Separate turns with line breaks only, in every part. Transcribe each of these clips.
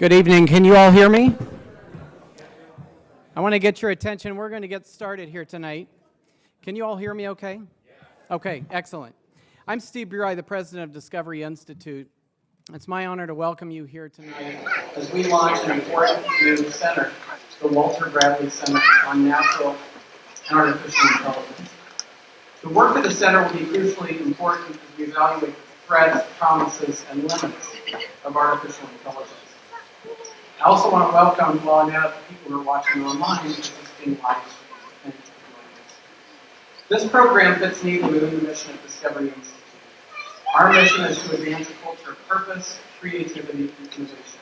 Good evening. Can you all hear me? I want to get your attention. We're going to get started here tonight. Can you all hear me okay? Okay, excellent. I'm Steve Bourie, the president of Discovery Institute. It's my honor to welcome you here tonight as we launch an important new center, the Walter Bradley Center on Natural and Artificial Intelligence. The work of the center will be crucially important as we evaluate the threats, promises, and limits of artificial intelligence. I also want to welcome, while I'm out, the people who are watching online, this is being live streamed. Thank you for joining us. This program fits neatly within the mission of Discovery Institute. Our mission is to advance a culture of purpose, creativity, and innovation.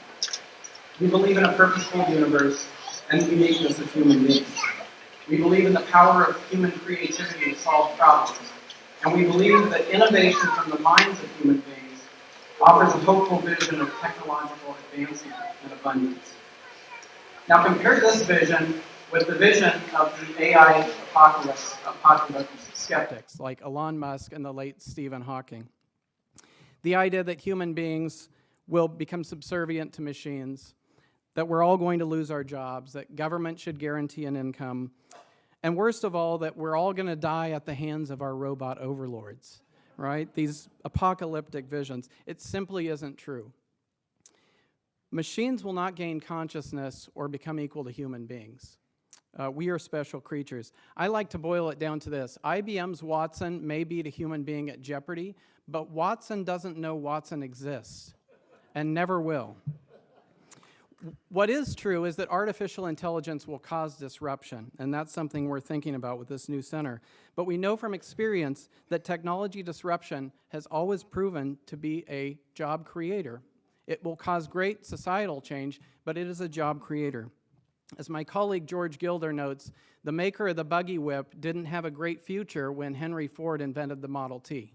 We believe in a purposeful universe and the uniqueness of human beings. We believe in the power of human creativity to solve problems. And we believe that innovation from the minds of human beings offers a hopeful vision of technological advancement and abundance. Now compare this vision with the vision of the AI apocalypse skeptics like Elon Musk and the late Stephen Hawking. The idea that human beings will become subservient to machines, that we're all going to lose our jobs, that government should guarantee an income, and worst of all, that we're all going to die at the hands of our robot overlords. Right? These apocalyptic visions. It simply isn't true. Machines will not gain consciousness or become equal to human beings. We are special creatures. I like to boil it down to this. IBM's Watson may beat a human being at Jeopardy, but Watson doesn't know Watson exists and never will. What is true is that artificial intelligence will cause disruption, and that's something we're thinking about with this new center. But we know from experience that technology disruption has always proven to be a job creator. It will cause great societal change, but it is a job creator. As my colleague George Gilder notes, the maker of the buggy whip didn't have a great future when Henry Ford invented the Model T.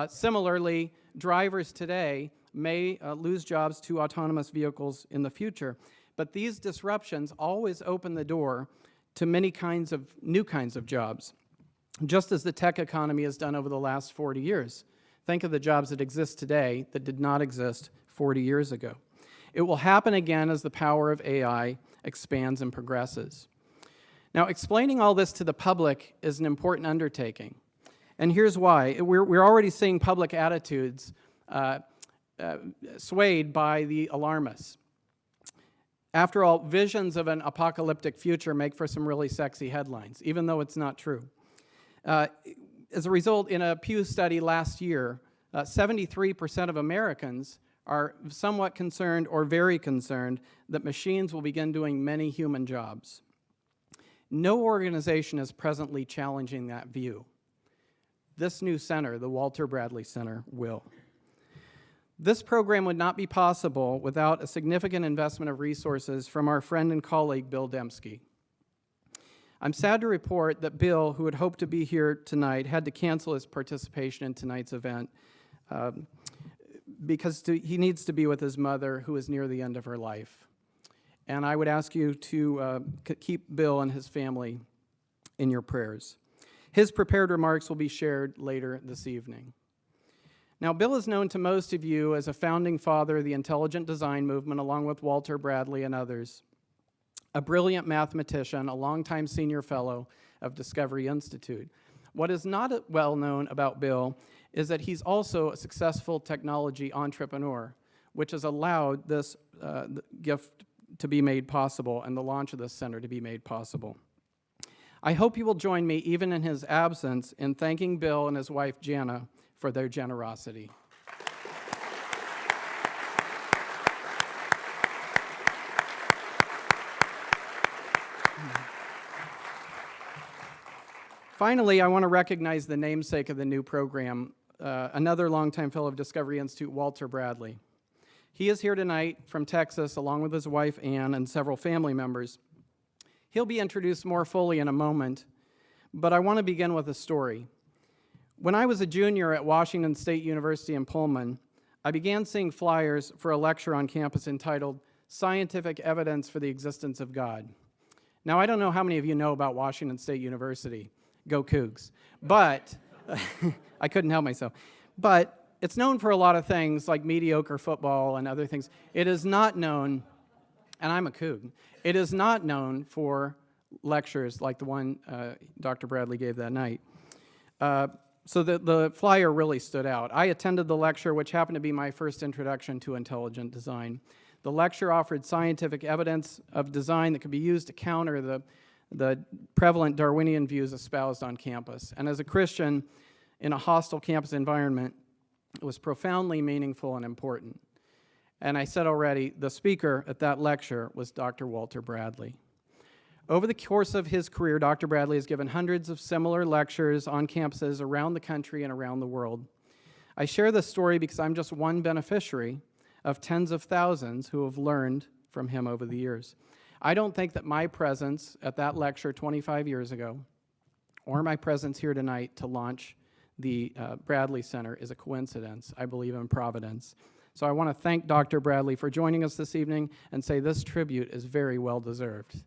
Similarly, drivers today may lose jobs to autonomous vehicles in the future, but these disruptions always open the door to many new kinds of jobs, just as the tech economy has done over the last 40 years. Think of the jobs that exist today that did not exist 40 years ago. It will happen again as the power of AI expands and progresses. Now, explaining all this to the public is an important undertaking, and here's why. We're already seeing public attitudes swayed by the alarmists. After all, visions of an apocalyptic future make for some really sexy headlines, even though it's not true. As a result, in a Pew study last year, 73% of Americans are somewhat concerned or very concerned that machines will begin doing many human jobs. No organization is presently challenging that view. This new center, the Walter Bradley Center, will. This program would not be possible without a significant investment of resources from our friend and colleague, Bill Dembski. I'm sad to report that Bill, who had hoped to be here tonight, had to cancel his participation in tonight's event because he needs to be with his mother, who is near the end of her life. And I would ask you to keep Bill and his family in your prayers. His prepared remarks will be shared later this evening. Now, Bill is known to most of you as a founding father of the intelligent design movement, along with Walter Bradley and others, a brilliant mathematician, a longtime senior fellow of Discovery Institute. What is not well known about Bill is that he's also a successful technology entrepreneur, which has allowed this gift to be made possible and the launch of this center to be made possible. I hope you will join me, even in his absence, in thanking Bill and his wife, Jana, for their generosity. Finally, I want to recognize the namesake of the new program, another longtime fellow of Discovery Institute, Walter Bradley. He is here tonight from Texas, along with his wife, Ann, and several family members. He'll be introduced more fully in a moment, but I want to begin with a story. When I was a junior at Washington State University in Pullman, I began seeing flyers for a lecture on campus entitled Scientific Evidence for the Existence of God. Now, I don't know how many of you know about Washington State University. Go Cougs. But I couldn't help myself. But it's known for a lot of things like mediocre football and other things. It is not known, and I'm a Coug, it is not known for lectures like the one Dr. Bradley gave that night. So the flyer really stood out. I attended the lecture, which happened to be my first introduction to intelligent design. The lecture offered scientific evidence of design that could be used to counter the prevalent Darwinian views espoused on campus. And as a Christian in a hostile campus environment, it was profoundly meaningful and important. And I said already, the speaker at that lecture was Dr. Walter Bradley. Over the course of his career, Dr. Bradley has given hundreds of similar lectures on campuses around the country and around the world. I share this story because I'm just one beneficiary of tens of thousands who have learned from him over the years. I don't think that my presence at that lecture 25 years ago, or my presence here tonight to launch the Bradley Center is a coincidence. I believe in providence. So I want to thank Dr. Bradley for joining us this evening and say this tribute is very well deserved.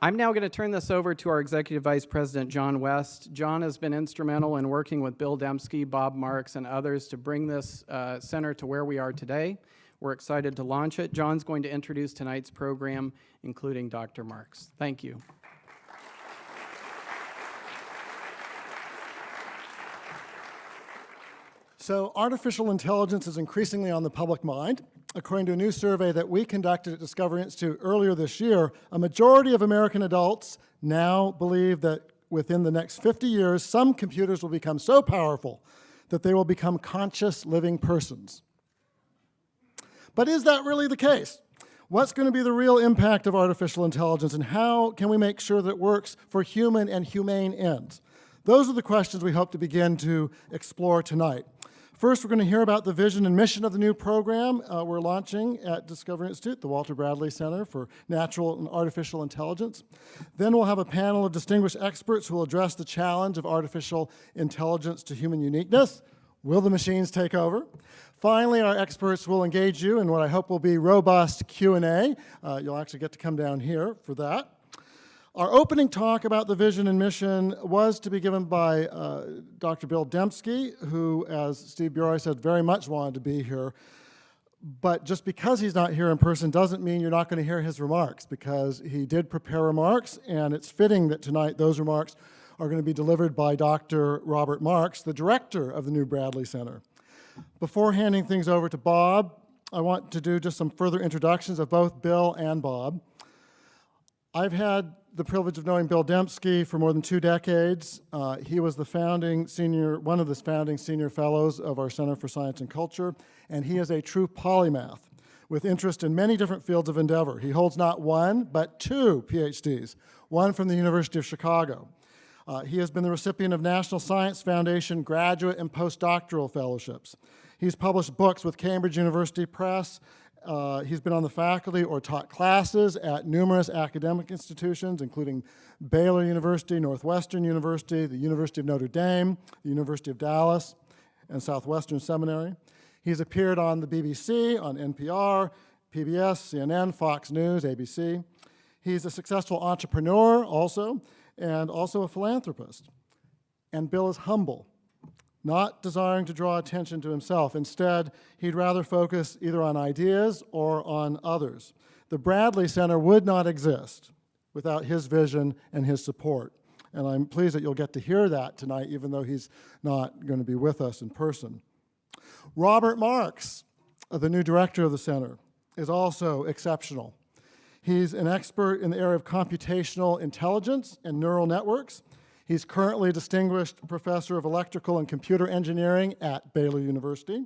I'm now going to turn this over to our Executive Vice President, John West. John has been instrumental in working with Bill Dembski, Bob Marks, and others to bring this center to where we are today. We're excited to launch it. John's going to introduce tonight's program, including Dr. Marks. Thank you.
So artificial intelligence is increasingly on the public mind. According to a new survey that we conducted at Discovery Institute earlier this year, a majority of American adults now believe that within the next 50 years, some computers will become so powerful that they will become conscious living persons. But is that really the case? What's going to be the real impact of artificial intelligence, and how can we make sure that it works for human and humane ends? Those are the questions we hope to begin to explore tonight. First, we're going to hear about the vision and mission of the new program we're launching at Discovery Institute, the Walter Bradley Center for Natural and Artificial Intelligence. Then we'll have a panel of distinguished experts who will address the challenge of artificial intelligence to human uniqueness. Will the machines take over? Finally, our experts will engage you in what I hope will be robust Q&A. You'll actually get to come down here for that. Our opening talk about the vision and mission was to be given by Dr. Bill Dembski, who, as Steve Bourie said, very much wanted to be here. But just because he's not here in person doesn't mean you're not going to hear his remarks, because he did prepare remarks, and it's fitting that tonight those remarks are going to be delivered by Dr. Robert Marks, the director of the new Bradley Center. Before handing things over to Bob, I want to do just some further introductions of both Bill and Bob. I've had the privilege of knowing Bill Dembski for more than 2 decades. He was the one of the founding senior fellows of our Center for Science and Culture, and he is a true polymath with interest in many different fields of endeavor. He holds not 1, but 2 PhDs, one from the University of Chicago. He has been the recipient of National Science Foundation graduate and postdoctoral fellowships. He's published books with Cambridge University Press. He's been on the faculty or taught classes at numerous academic institutions, including Baylor University, Northwestern University, the University of Notre Dame, the University of Dallas, and Southwestern Seminary. He's appeared on the BBC, on NPR, PBS, CNN, Fox News, ABC. He's a successful entrepreneur also, and also a philanthropist. And Bill is humble, not desiring to draw attention to himself. Instead, he'd rather focus either on ideas or on others. The Bradley Center would not exist without his vision and his support. And I'm pleased that you'll get to hear that tonight, even though he's not going to be with us in person. Robert Marks, the new director of the center, is also exceptional. He's an expert in the area of computational intelligence and neural networks. He's currently a distinguished professor of electrical and computer engineering at Baylor University.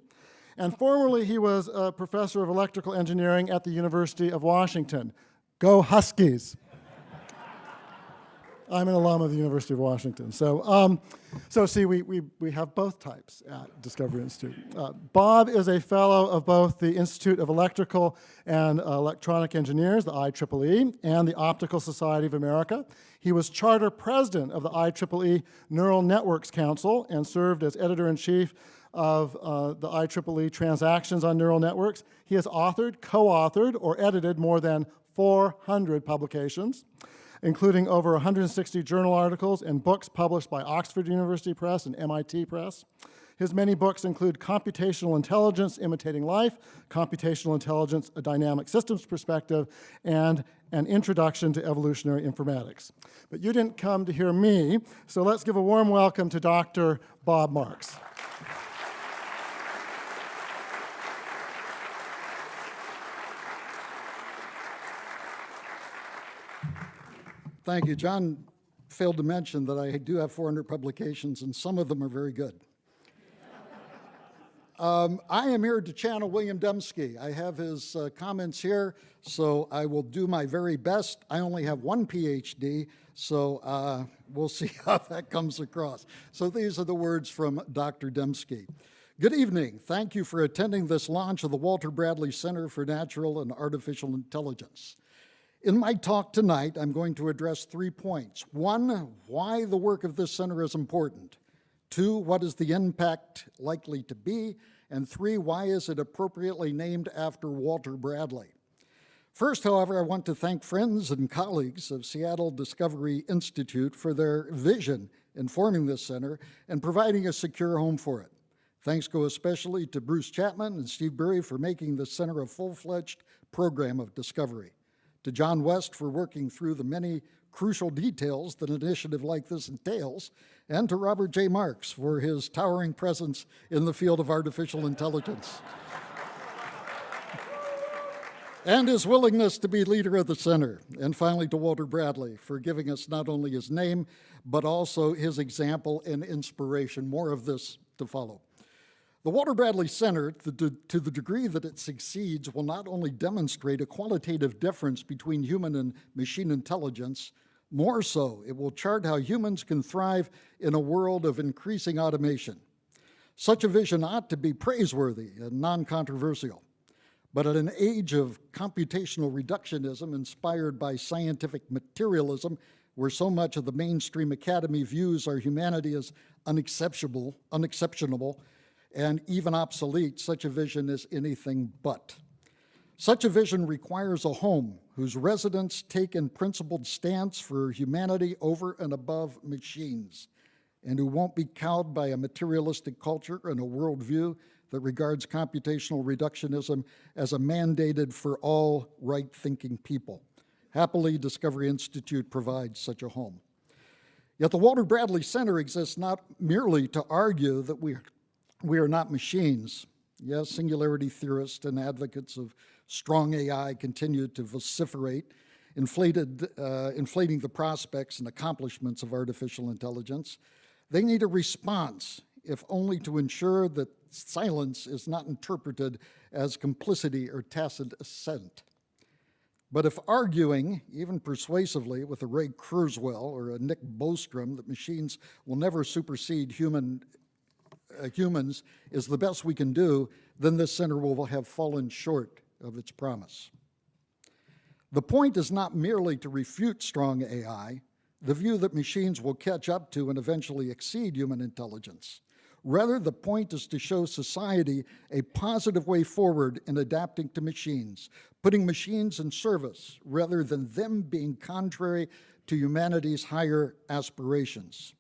And formerly, he was a professor of electrical engineering at the University of Washington. Go Huskies! I'm an alum of the University of Washington. So see, we have both types at Discovery Institute. Bob is a fellow of both the Institute of Electrical and Electronic Engineers, the IEEE, and the Optical Society of America. He was charter president of the IEEE Neural Networks Council and served as editor-in-chief of the IEEE Transactions on Neural Networks. He has authored, co-authored, or edited more than 400 publications, including over 160 journal articles and books published by Oxford University Press and MIT Press. His many books include Computational Intelligence, Imitating Life, Computational Intelligence, A Dynamic Systems Perspective, and An Introduction to Evolutionary Informatics. But you didn't come to hear me, so let's give a warm welcome to Dr. Bob Marks.
Thank you. John failed to mention that I do have 400 publications, and some of them are very good. I am here to channel William Dembski. I have his comments here, so I will do my very best. I only have one PhD, so we'll see how that comes across. So these are the words from Dr. Dembski. Good evening. Thank you for attending this launch of the Walter Bradley Center for Natural and Artificial Intelligence. In my talk tonight, I'm going to address 3 points. 1, why the work of this center is important. 2, what is the impact likely to be? And 3, why is it appropriately named after Walter Bradley? First, however, I want to thank friends and colleagues of Seattle Discovery Institute for their vision in forming this center and providing a secure home for it. Thanks go especially to Bruce Chapman and Steve Bourie for making the center a full-fledged program of discovery. To John West for working through the many crucial details that an initiative like this entails, and to Robert J. Marks for his towering presence in the field of artificial intelligence. And his willingness to be leader of the center. And finally to Walter Bradley for giving us not only his name, but also his example and inspiration. More of this to follow. The Walter Bradley Center, to the degree that it succeeds, will not only demonstrate a qualitative difference between human and machine intelligence, more so, it will chart how humans can thrive in a world of increasing automation. Such a vision ought to be praiseworthy and non-controversial. But at an age of computational reductionism inspired by scientific materialism, where so much of the mainstream academy views our humanity as unexceptionable, and even obsolete, such a vision is anything but. Such a vision requires a home whose residents take a principled stance for humanity over and above machines, and who won't be cowed by a materialistic culture and a worldview that regards computational reductionism as a mandated for all right-thinking people. Happily, Discovery Institute provides such a home. Yet the Walter Bradley Center exists not merely to argue that we are not machines. Yes, singularity theorists and advocates of strong AI continue to vociferate, inflating the prospects and accomplishments of artificial intelligence. They need a response, if only to ensure that silence is not interpreted as complicity or tacit assent. But if arguing, even persuasively, with a Ray Kurzweil or a Nick Bostrom that machines will never supersede humans is the best we can do, then this center will have fallen short of its promise. The point is not merely to refute strong AI, the view that machines will catch up to and eventually exceed human intelligence. Rather, the point is to show society a positive way forward in adapting to machines, putting machines in service rather than them being contrary to humanity's higher aspirations.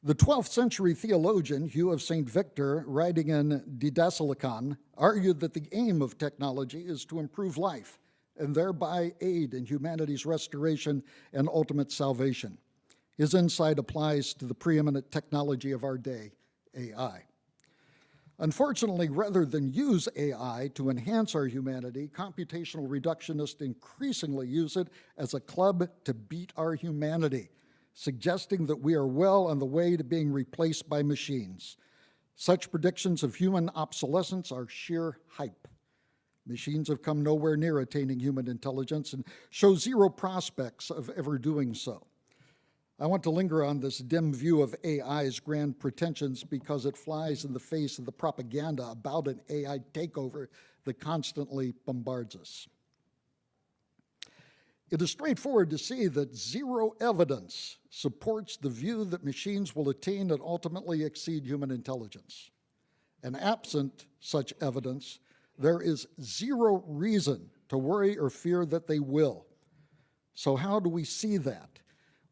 The 12th century theologian Hugh of St. Victor, writing in Didaskalikon, argued that the aim of technology is to improve life and thereby aid in humanity's restoration and ultimate salvation. His insight applies to the preeminent technology of our day, AI. Unfortunately, rather than use AI to enhance our humanity, computational reductionists increasingly use it as a club to beat our humanity, suggesting that we are well on the way to being replaced by machines. Such predictions of human obsolescence are sheer hype. Machines have come nowhere near attaining human intelligence and show zero prospects of ever doing so. I want to linger on this dim view of AI's grand pretensions because it flies in the face of the propaganda about an AI takeover that constantly bombards us. It is straightforward to see that zero evidence supports the view that machines will attain and ultimately exceed human intelligence. And absent such evidence, there is zero reason to worry or fear that they will. So how do we see that?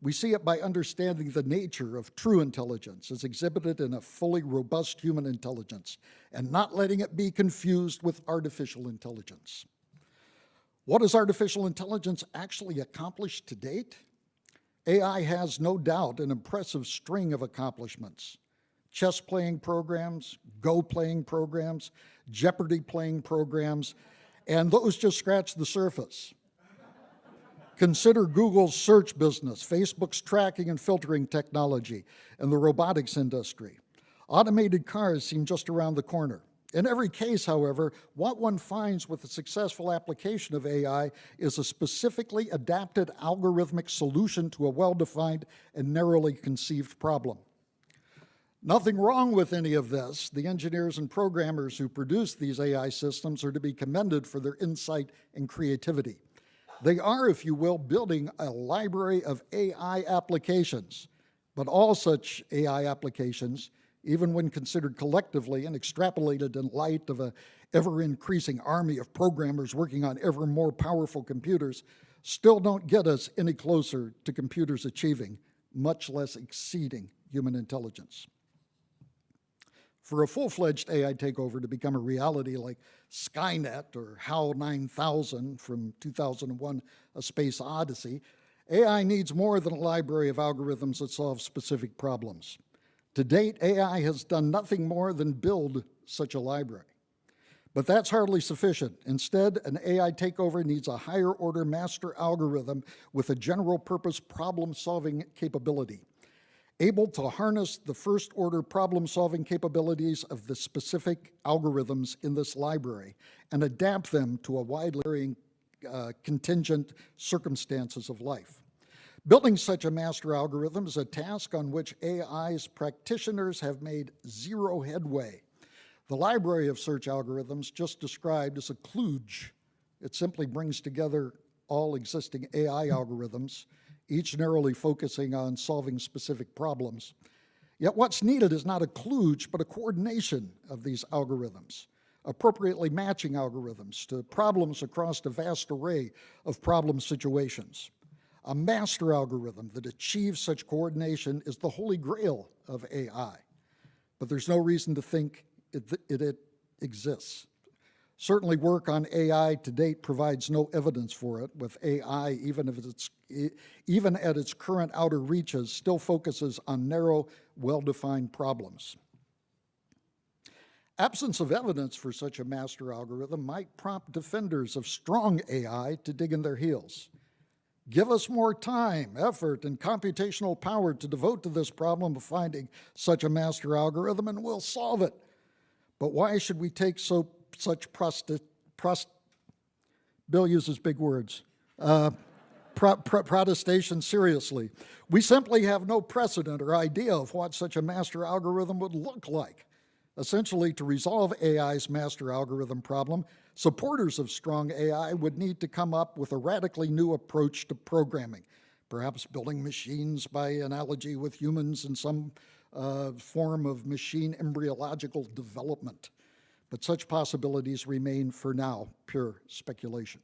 We see it by understanding the nature of true intelligence as exhibited in a fully robust human intelligence and not letting it be confused with artificial intelligence. What has artificial intelligence actually accomplished to date? AI has no doubt an impressive string of accomplishments. Chess-playing programs, Go-playing programs, Jeopardy-playing programs, and those just scratch the surface. Consider Google's search business, Facebook's tracking and filtering technology, and the robotics industry. Automated cars seem just around the corner. In every case, however, what one finds with the successful application of AI is a specifically adapted algorithmic solution to a well-defined and narrowly conceived problem. Nothing wrong with any of this. The engineers and programmers who produce these AI systems are to be commended for their insight and creativity. They are, if you will, building a library of AI applications, but all such AI applications, even when considered collectively and extrapolated in light of an ever-increasing army of programmers working on ever more powerful computers, still don't get us any closer to computers achieving, much less exceeding, human intelligence. For a full-fledged AI takeover to become a reality like Skynet or HAL 9000 from 2001, A Space Odyssey, AI needs more than a library of algorithms that solve specific problems. To date, AI has done nothing more than build such a library. But that's hardly sufficient. Instead, an AI takeover needs a higher-order master algorithm with a general-purpose problem-solving capability, able to harness the first-order problem-solving capabilities of the specific algorithms in this library and adapt them to a wide varying contingent circumstances of life. Building such a master algorithm is a task on which AI's practitioners have made zero headway. The library of search algorithms just described is a kludge. It simply brings together all existing AI algorithms, each narrowly focusing on solving specific problems. Yet what's needed is not a kludge, but a coordination of these algorithms, appropriately matching algorithms to problems across a vast array of problem situations. A master algorithm that achieves such coordination is the holy grail of AI, but there's no reason to think it exists. Certainly work on AI to date provides no evidence for it, with AI, even at its current outer reaches, still focuses on narrow, well-defined problems. Absence of evidence for such a master algorithm might prompt defenders of strong AI to dig in their heels. Give us more time, effort, and computational power to devote to this problem of finding such a master algorithm, and we'll solve it. But why should we take such Bill uses big words, protestation seriously? We simply have no precedent or idea of what such a master algorithm would look like. Essentially, to resolve AI's master algorithm problem, supporters of strong AI would need to come up with a radically new approach to programming, perhaps building machines by analogy with humans in some form of machine embryological development. But such possibilities remain, for now, pure speculation.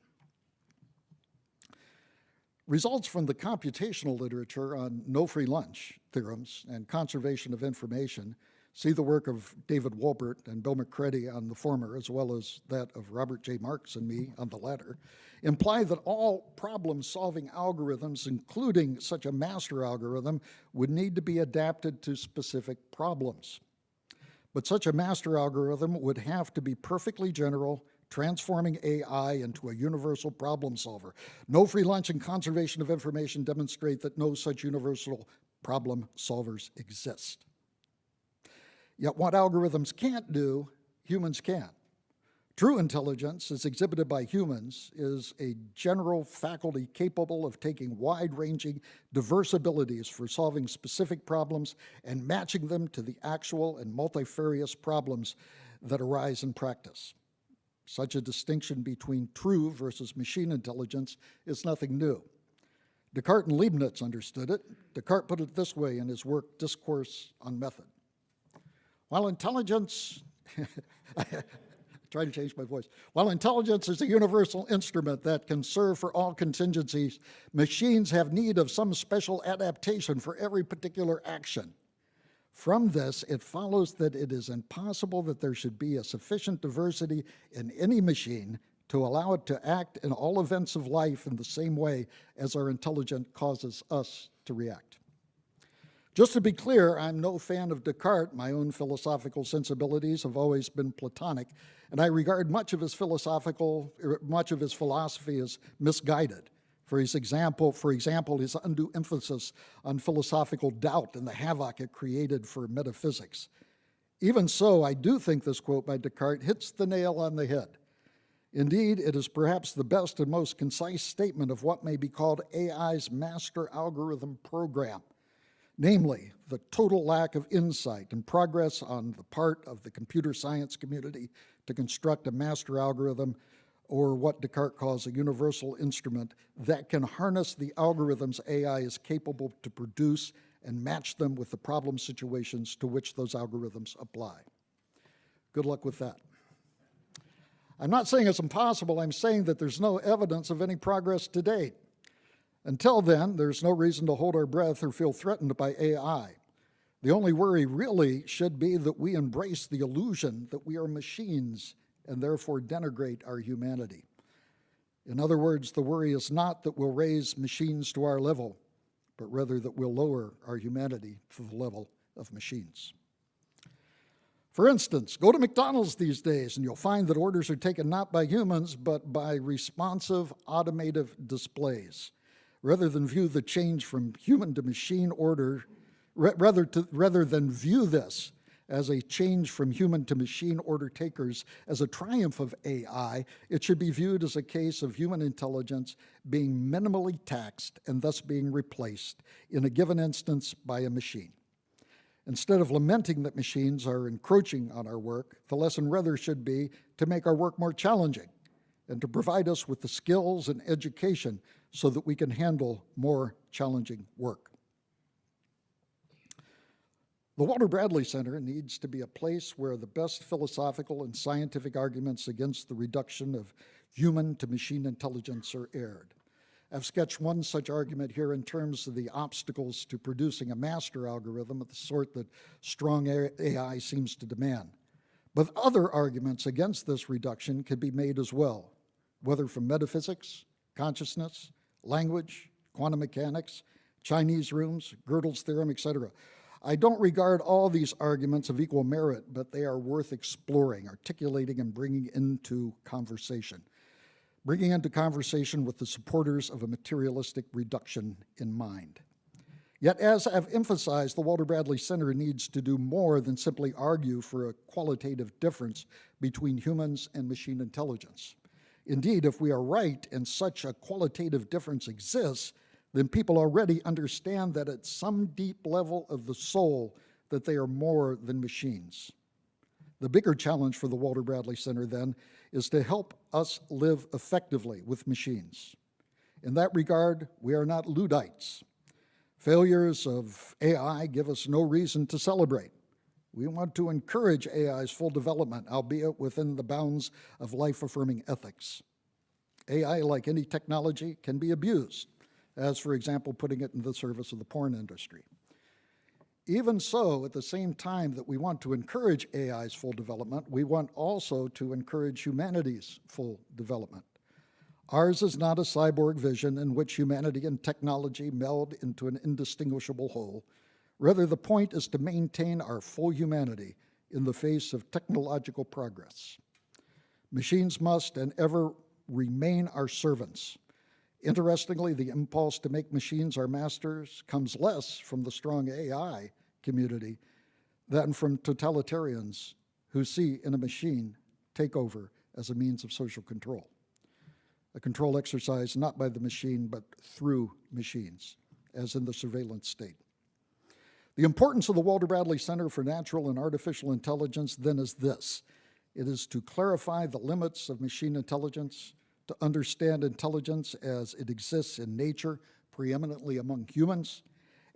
Results from the computational literature on no free lunch theorems and conservation of information, see the work of David Wolpert and Bill McCready on the former, as well as that of Robert J. Marks and me on the latter, imply that all problem-solving algorithms, including such a master algorithm, would need to be adapted to specific problems. But such a master algorithm would have to be perfectly general, transforming AI into a universal problem solver. No free lunch and conservation of information demonstrate that no such universal problem solvers exist. Yet what algorithms can't do, humans can. True intelligence, as exhibited by humans, is a general faculty capable of taking wide-ranging, diverse abilities for solving specific problems and matching them to the actual and multifarious problems that arise in practice. Such a distinction between true versus machine intelligence is nothing new. Descartes and Leibniz understood it. Descartes put it this way in his work, Discourse on Method. While intelligence Try to change my voice. While intelligence is a universal instrument that can serve for all contingencies, machines have need of some special adaptation for every particular action. From this, it follows that it is impossible that there should be a sufficient diversity in any machine to allow it to act in all events of life in the same way as our intelligence causes us to react. Just to be clear, I'm no fan of Descartes. My own philosophical sensibilities have always been Platonic, and I regard much of his philosophy as misguided. For example, his undue emphasis on philosophical doubt and the havoc it created for metaphysics. Even so, I do think this quote by Descartes hits the nail on the head. Indeed, it is perhaps the best and most concise statement of what may be called AI's master algorithm program, namely the total lack of insight and progress on the part of the computer science community to construct a master algorithm, or what Descartes calls a universal instrument that can harness the algorithms AI is capable to produce and match them with the problem situations to which those algorithms apply. Good luck with that. I'm not saying it's impossible. I'm saying that there's no evidence of any progress to date. Until then, there's no reason to hold our breath or feel threatened by AI. The only worry really should be that we embrace the illusion that we are machines and therefore denigrate our humanity. In other words, the worry is not that we'll raise machines to our level, but rather that we'll lower our humanity to the level of machines. For instance, go to McDonald's these days and you'll find that orders are taken not by humans, but by responsive automated displays. Rather than view the change from human to machine order, rather than view this as a change from human to machine order takers as a triumph of AI, it should be viewed as a case of human intelligence being minimally taxed and thus being replaced in a given instance by a machine. Instead of lamenting that machines are encroaching on our work, the lesson rather should be to make our work more challenging and to provide us with the skills and education so that we can handle more challenging work. The Walter Bradley Center needs to be a place where the best philosophical and scientific arguments against the reduction of human to machine intelligence are aired. I've sketched one such argument here in terms of the obstacles to producing a master algorithm of the sort that strong AI seems to demand. But other arguments against this reduction could be made as well, whether from metaphysics, consciousness, language, quantum mechanics, Chinese rooms, Gödel's theorem, etc. I don't regard all these arguments of equal merit, but they are worth exploring, articulating, and bringing into conversation with the supporters of a materialistic reduction in mind. Yet, as I've emphasized, the Walter Bradley Center needs to do more than simply argue for a qualitative difference between humans and machine intelligence. Indeed, if we are right and such a qualitative difference exists, then people already understand that at some deep level of the soul that they are more than machines. The bigger challenge for the Walter Bradley Center, then, is to help us live effectively with machines. In that regard, we are not Luddites. Failures of AI give us no reason to celebrate. We want to encourage AI's full development, albeit within the bounds of life-affirming ethics. AI, like any technology, can be abused, as, for example, putting it in the service of the porn industry. Even so, at the same time that we want to encourage AI's full development, we want also to encourage humanity's full development. Ours is not a cyborg vision in which humanity and technology meld into an indistinguishable whole. Rather, the point is to maintain our full humanity in the face of technological progress. Machines must and ever remain our servants. Interestingly, the impulse to make machines our masters comes less from the strong AI community than from totalitarians who see in a machine takeover as a means of social control. A control exercised not by the machine, but through machines, as in the surveillance state. The importance of the Walter Bradley Center for Natural and Artificial Intelligence then is this. It is to clarify the limits of machine intelligence, to understand intelligence as it exists in nature, preeminently among humans,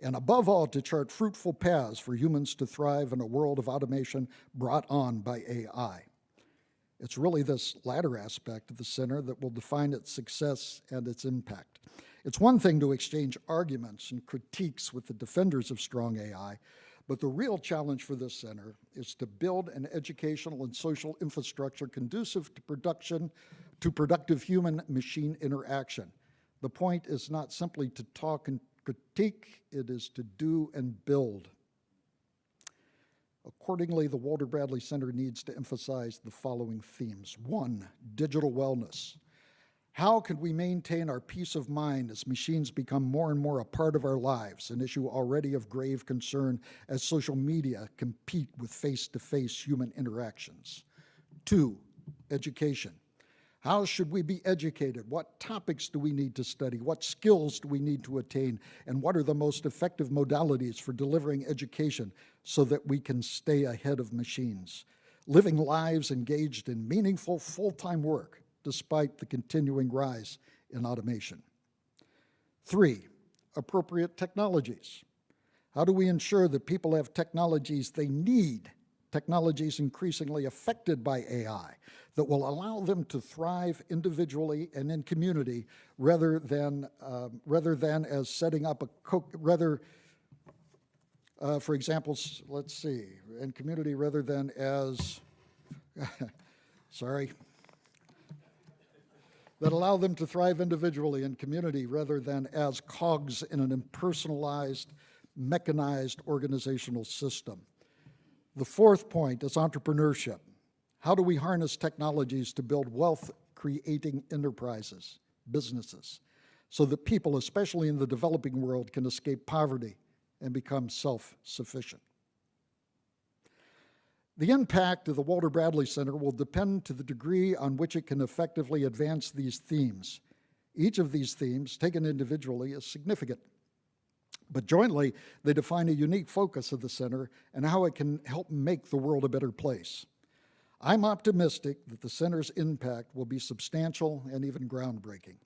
and above all, to chart fruitful paths for humans to thrive in a world of automation brought on by AI. It's really this latter aspect of the center that will define its success and its impact. It's one thing to exchange arguments and critiques with the defenders of strong AI, but the real challenge for this center is to build an educational and social infrastructure conducive to productive human-machine interaction. The point is not simply to talk and critique, it is to do and build. Accordingly, the Walter Bradley Center needs to emphasize the following themes. 1, digital wellness. How can we maintain our peace of mind as machines become more and more a part of our lives, an issue already of grave concern as social media compete with face-to-face human interactions? 2, education. How should we be educated? What topics do we need to study? What skills do we need to attain? And what are the most effective modalities for delivering education so that we can stay ahead of machines? Living lives engaged in meaningful full-time work despite the continuing rise in automation. 3, appropriate technologies. How do we ensure that people have technologies they need, technologies increasingly affected by AI, that will allow them to thrive individually and in community rather than as setting up for example, let's see, in community rather than as, sorry, that allow them to thrive individually in community rather than as cogs in an impersonalized, mechanized organizational system. The 4th point is entrepreneurship. How do we harness technologies to build wealth-creating enterprises, businesses, so that people, especially in the developing world, can escape poverty and become self-sufficient? The impact of the Walter Bradley Center will depend to the degree on which it can effectively advance these themes. Each of these themes, taken individually, is significant, but jointly, they define a unique focus of the center and how it can help make the world a better place. I'm optimistic that the center's impact will be substantial and even groundbreaking.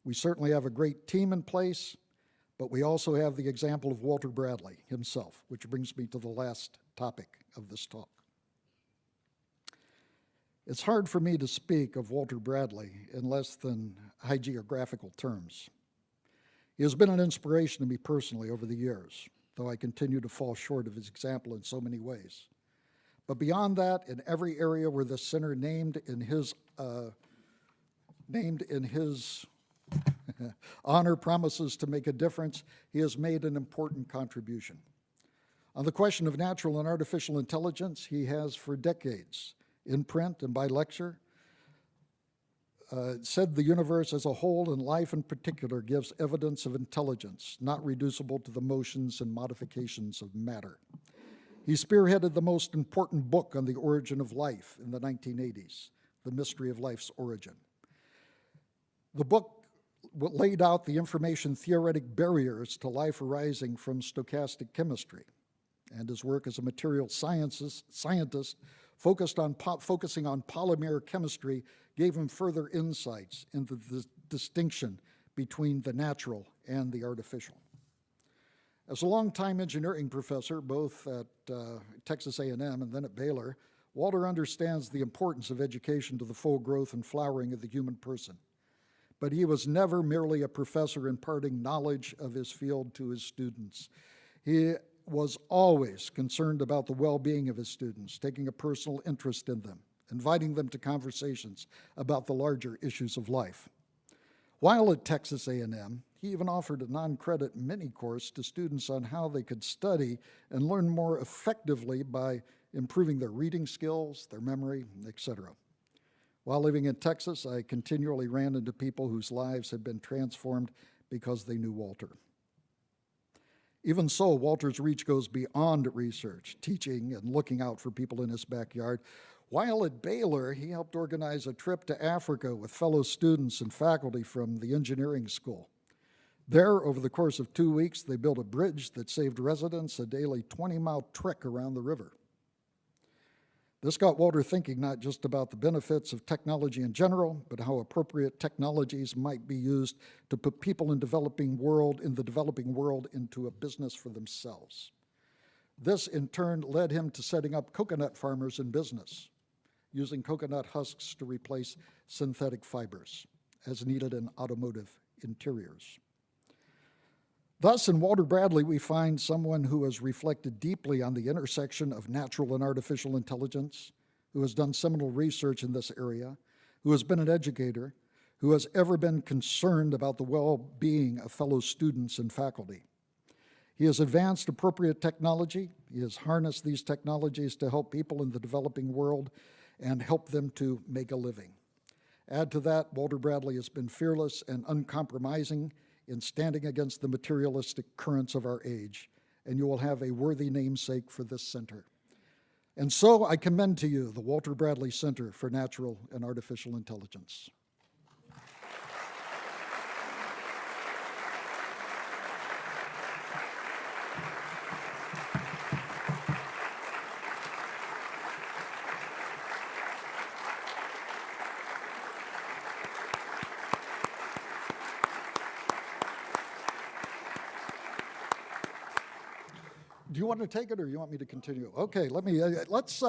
We certainly have a great team in place, but we also have the example of Walter Bradley himself, which brings me to the last topic of this talk. It's hard for me to speak of Walter Bradley in less than hagiographical terms. He has been an inspiration to me personally over the years, though I continue to fall short of his example in so many ways. But beyond that, in every area where the center named in his honor promises to make a difference, he has made an important contribution. On the question of natural and artificial intelligence, he has for decades, in print and by lecture, said the universe as a whole and life in particular gives evidence of intelligence, not reducible to the motions and modifications of matter. He spearheaded the most important book on the origin of life in the 1980s, The Mystery of Life's Origin. The book laid out the information theoretic barriers to life arising from stochastic chemistry, and his work as a material scientist focusing on polymer chemistry gave him further insights into the distinction between the natural and the artificial. As a longtime engineering professor, both at Texas A&M and then at Baylor, Walter understands the importance of education to the full growth and flowering of the human person. But he was never merely a professor imparting knowledge of his field to his students. He was always concerned about the well-being of his students, taking a personal interest in them, inviting them to conversations about the larger issues of life. While at Texas A&M, he even offered a non-credit mini course to students on how they could study and learn more effectively by improving their reading skills, their memory, etc. While living in Texas, I continually ran into people whose lives had been transformed because they knew Walter. Even so, Walter's reach goes beyond research, teaching, and looking out for people in his backyard. While at Baylor, he helped organize a trip to Africa with fellow students and faculty from the engineering school. There, over the course of 2 weeks, they built a bridge that saved residents a daily 20-mile trek around the river. This got Walter thinking not just about the benefits of technology in general, but how appropriate technologies might be used to put people in the developing world into a business for themselves. This, in turn, led him to setting up coconut farmers in business, using coconut husks to replace synthetic fibers, as needed in automotive interiors. Thus, in Walter Bradley, we find someone who has reflected deeply on the intersection of natural and artificial intelligence, who has done seminal research in this area, who has been an educator, who has ever been concerned about the well-being of fellow students and faculty. He has advanced appropriate technology. He has harnessed these technologies to help people in the developing world and help them to make a living. Add to that, Walter Bradley has been fearless and uncompromising in standing against the materialistic currents of our age, and you will have a worthy namesake for this center. And so I commend to you the Walter Bradley Center for Natural and Artificial Intelligence. Do you want to take it, or you want me to continue? Okay, let's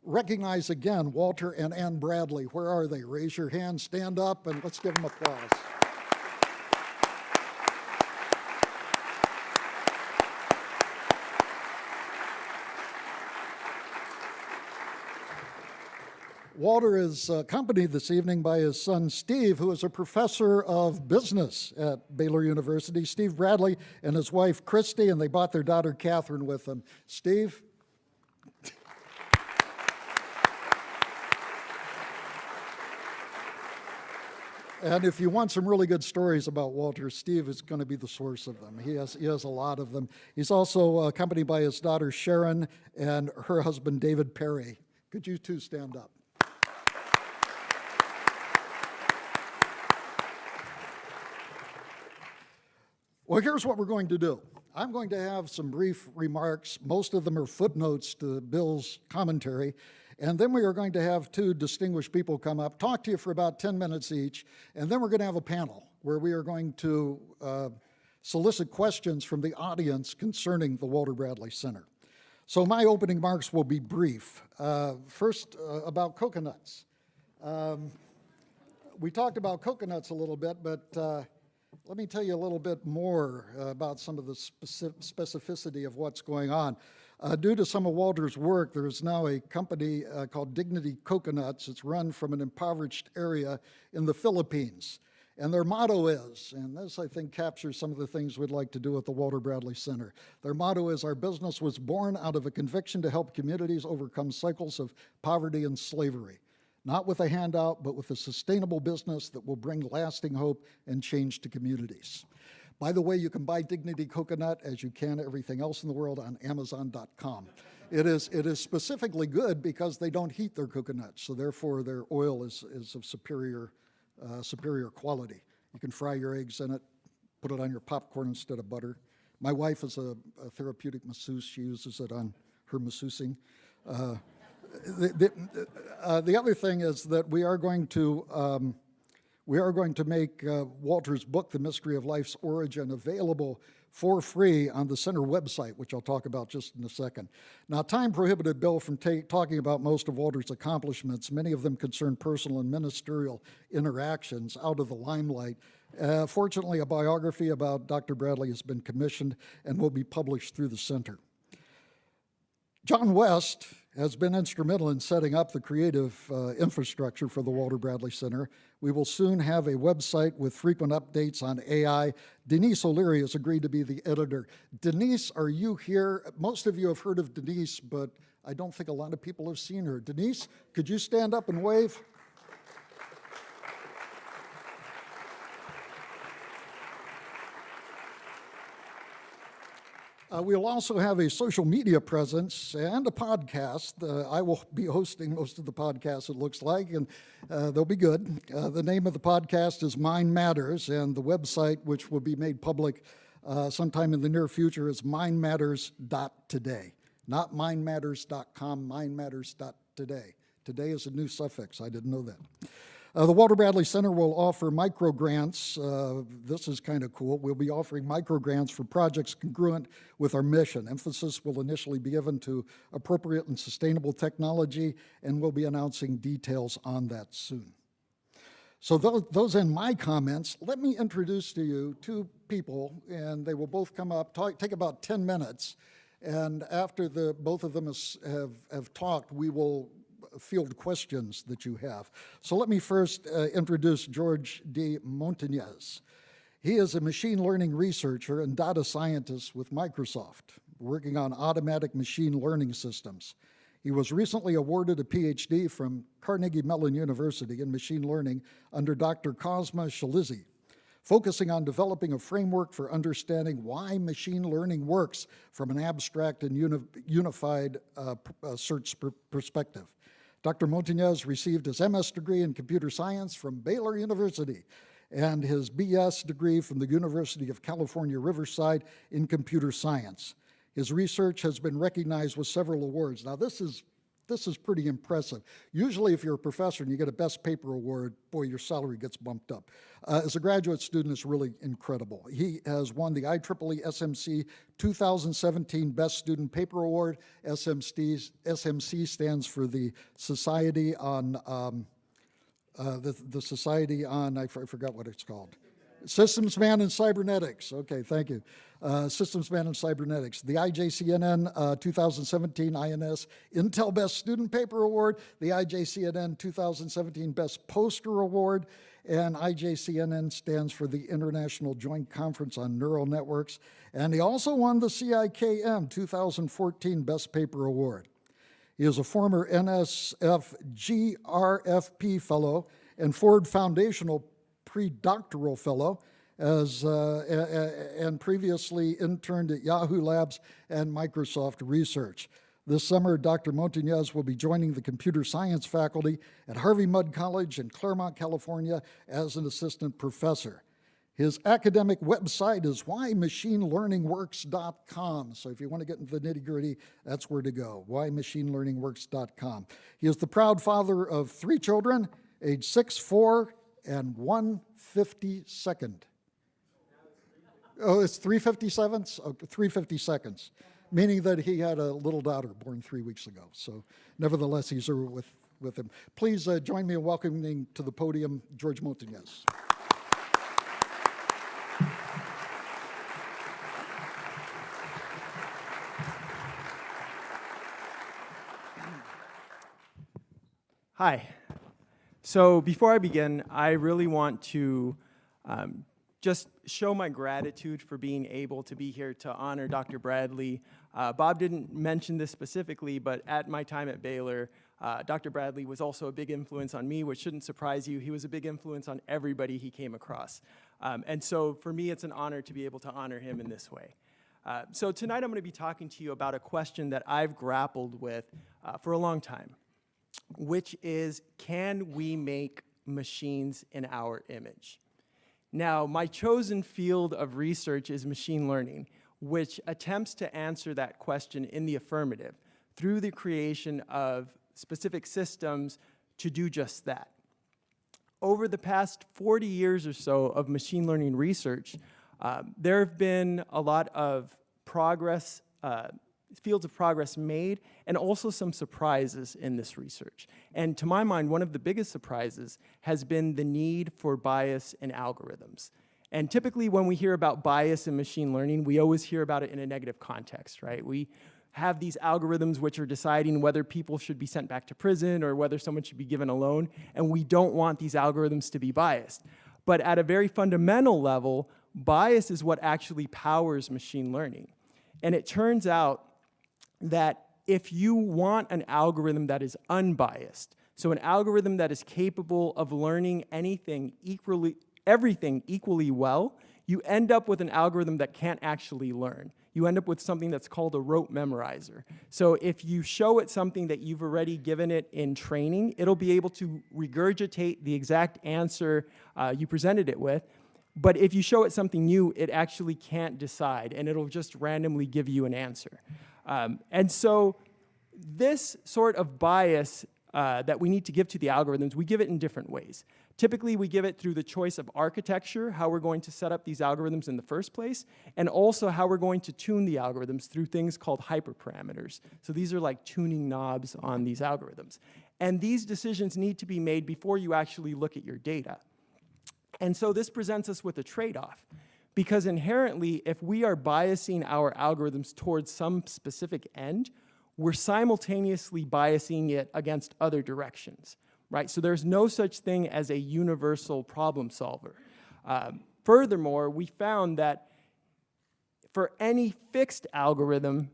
recognize again Walter and Ann Bradley. Where are they? Raise your hand, stand up, and let's give them applause. Walter is accompanied this evening by his son, Steve, who is a professor of business at Baylor University. Steve Bradley and his wife, Christy, and they brought their daughter, Catherine, with them. Steve? And if you want some really good stories about Walter, Steve is going to be the source of them. He has a lot of them. He's also accompanied by his daughter, Sharon, and her husband, David Perry. Could you two stand up? Well, here's what we're going to do. I'm going to have some brief remarks. Most of them are footnotes to Bill's commentary. And then we are going to have two distinguished people come up, talk to you for about 10 minutes each. And then we're going to have a panel where we are going to solicit questions from the audience concerning the Walter Bradley Center. So my opening remarks will be brief. First, about coconuts. We talked about coconuts a little bit, but let me tell you a little bit more about some of the specificity of what's going on. Due to some of Walter's work, there is now a company called Dignity Coconuts. It's run from an impoverished area in the Philippines. And their motto is, and this I think captures some of the things we'd like to do at the Walter Bradley Center. Their motto is, our business was born out of a conviction to help communities overcome cycles of poverty and slavery. Not with a handout, but with a sustainable business that will bring lasting hope and change to communities. By the way, you can buy Dignity Coconut, as you can everything else in the world, on Amazon.com. It is specifically good because they don't heat their coconuts, so therefore their oil is of superior quality. You can fry your eggs in it, put it on your popcorn instead of butter. My wife is a therapeutic masseuse. She uses it on her masseusing. The other thing is that we are going to make Walter's book, The Mystery of Life's Origin, available for free on the center website, which I'll talk about just in a second. Now, time prohibited Bill from talking about most of Walter's accomplishments. Many of them concern personal and ministerial interactions out of the limelight. Fortunately, a biography about Dr. Bradley has been commissioned and will be published through the center. John West has been instrumental in setting up the creative infrastructure for the Walter Bradley Center. We will soon have a website with frequent updates on AI. Denise O'Leary has agreed to be the editor. Denise, are you here? Most of you have heard of Denise, but I don't think a lot of people have seen her. Denise, could you stand up and wave? We'll also have a social media presence and a podcast. I will be hosting most of the podcasts, it looks like, and they'll be good. The name of the podcast is Mind Matters, and the website, which will be made public sometime in the near future, is mindmatters.today. Not mindmatters.com, mindmatters.today. today. Today is a new suffix. I didn't know that. The Walter Bradley Center will offer microgrants. This is kind of cool. We'll be offering microgrants for projects congruent with our mission. Emphasis will initially be given to appropriate and sustainable technology, and we'll be announcing details on that soon. So those end my comments. Let me introduce to you two people, and they will both come up, take about 10 minutes, and after both of them have talked, we will field questions that you have. So let me first introduce George D. Montañez. He is a machine learning researcher and data scientist with Microsoft, working on automatic machine learning systems. He was recently awarded a PhD from Carnegie Mellon University in machine learning under Dr. Cosma Shalizzi, focusing on developing a framework for understanding why machine learning works from an abstract and unified search perspective. Dr. Montañez received his MS degree in computer science from Baylor University and his BS degree from the University of California, Riverside in computer science. His research has been recognized with several awards. Now, this is pretty impressive. Usually, if you're a professor and you get a Best Paper Award, boy, your salary gets bumped up. As a graduate student, it's really incredible. He has won the IEEE SMC 2017 Best Student Paper Award. SMC stands for the Society on, the Society on, I forgot what it's called. Systems Man and Cybernetics. Okay, thank you. Systems Man and Cybernetics. The IJCNN 2017 INS Intel Best Student Paper Award, the IJCNN 2017 Best Poster Award, and IJCNN stands for the International Joint Conference on Neural Networks. And he also won the CIKM 2014 Best Paper Award. He is a former NSF GRFP Fellow and Ford Foundational Pre-Doctoral Fellow, and previously interned at Yahoo Labs and Microsoft Research. This summer, Dr. Montañez will be joining the computer science faculty at Harvey Mudd College in Claremont, California as an assistant professor. His academic website is whymachinelearningworks.com. So if you want to get into the nitty-gritty, that's where to go, whymachinelearningworks.com. He is the proud father of 3 children, age 6, 4, and 1/52nd. Oh, it's 3/57ths? Oh, 3/52nds, meaning that he had a little daughter born 3 weeks ago. So nevertheless, he's with him. Please join me in welcoming to the podium George Montañez.
Hi. So before I begin, I really want to just show my gratitude for being able to be here to honor Dr. Bradley. Bob didn't mention this specifically, but at my time at Baylor, Dr. Bradley was also a big influence on me, which shouldn't surprise you. He was a big influence on everybody he came across. And so for me, it's an honor to be able to honor him in this way. So tonight I'm going to be talking to you about a question that I've grappled with for a long time, which is, can we make machines in our image? Now, my chosen field of research is machine learning, which attempts to answer that question in the affirmative through the creation of specific systems to do just that. Over the past 40 years or so of machine learning research, there have been a lot of progress, fields of progress made, and also some surprises in this research. And to my mind, one of the biggest surprises has been the need for bias in algorithms. And typically when we hear about bias in machine learning, we always hear about it in a negative context, right? We have these algorithms which are deciding whether people should be sent back to prison or whether someone should be given a loan, and we don't want these algorithms to be biased. But at a very fundamental level, bias is what actually powers machine learning. And it turns out that if you want an algorithm that is unbiased, so an algorithm that is capable of learning everything equally well, you end up with an algorithm that can't actually learn. You end up with something that's called a rote memorizer. So if you show it something that you've already given it in training, it'll be able to regurgitate the exact answer you presented it with. But if you show it something new, it actually can't decide, and it'll just randomly give you an answer. And so this sort of bias that we need to give to the algorithms, we give it in different ways. Typically, we give it through the choice of architecture, how we're going to set up these algorithms in the first place, and also how we're going to tune the algorithms through things called hyperparameters. So these are like tuning knobs on these algorithms. And these decisions need to be made before you actually look at your data. And so this presents us with a trade-off, because inherently, if we are biasing our algorithms towards some specific end, we're simultaneously biasing it against other directions, right? So there's no such thing as a universal problem solver. Furthermore, we found that for any fixed algorithm,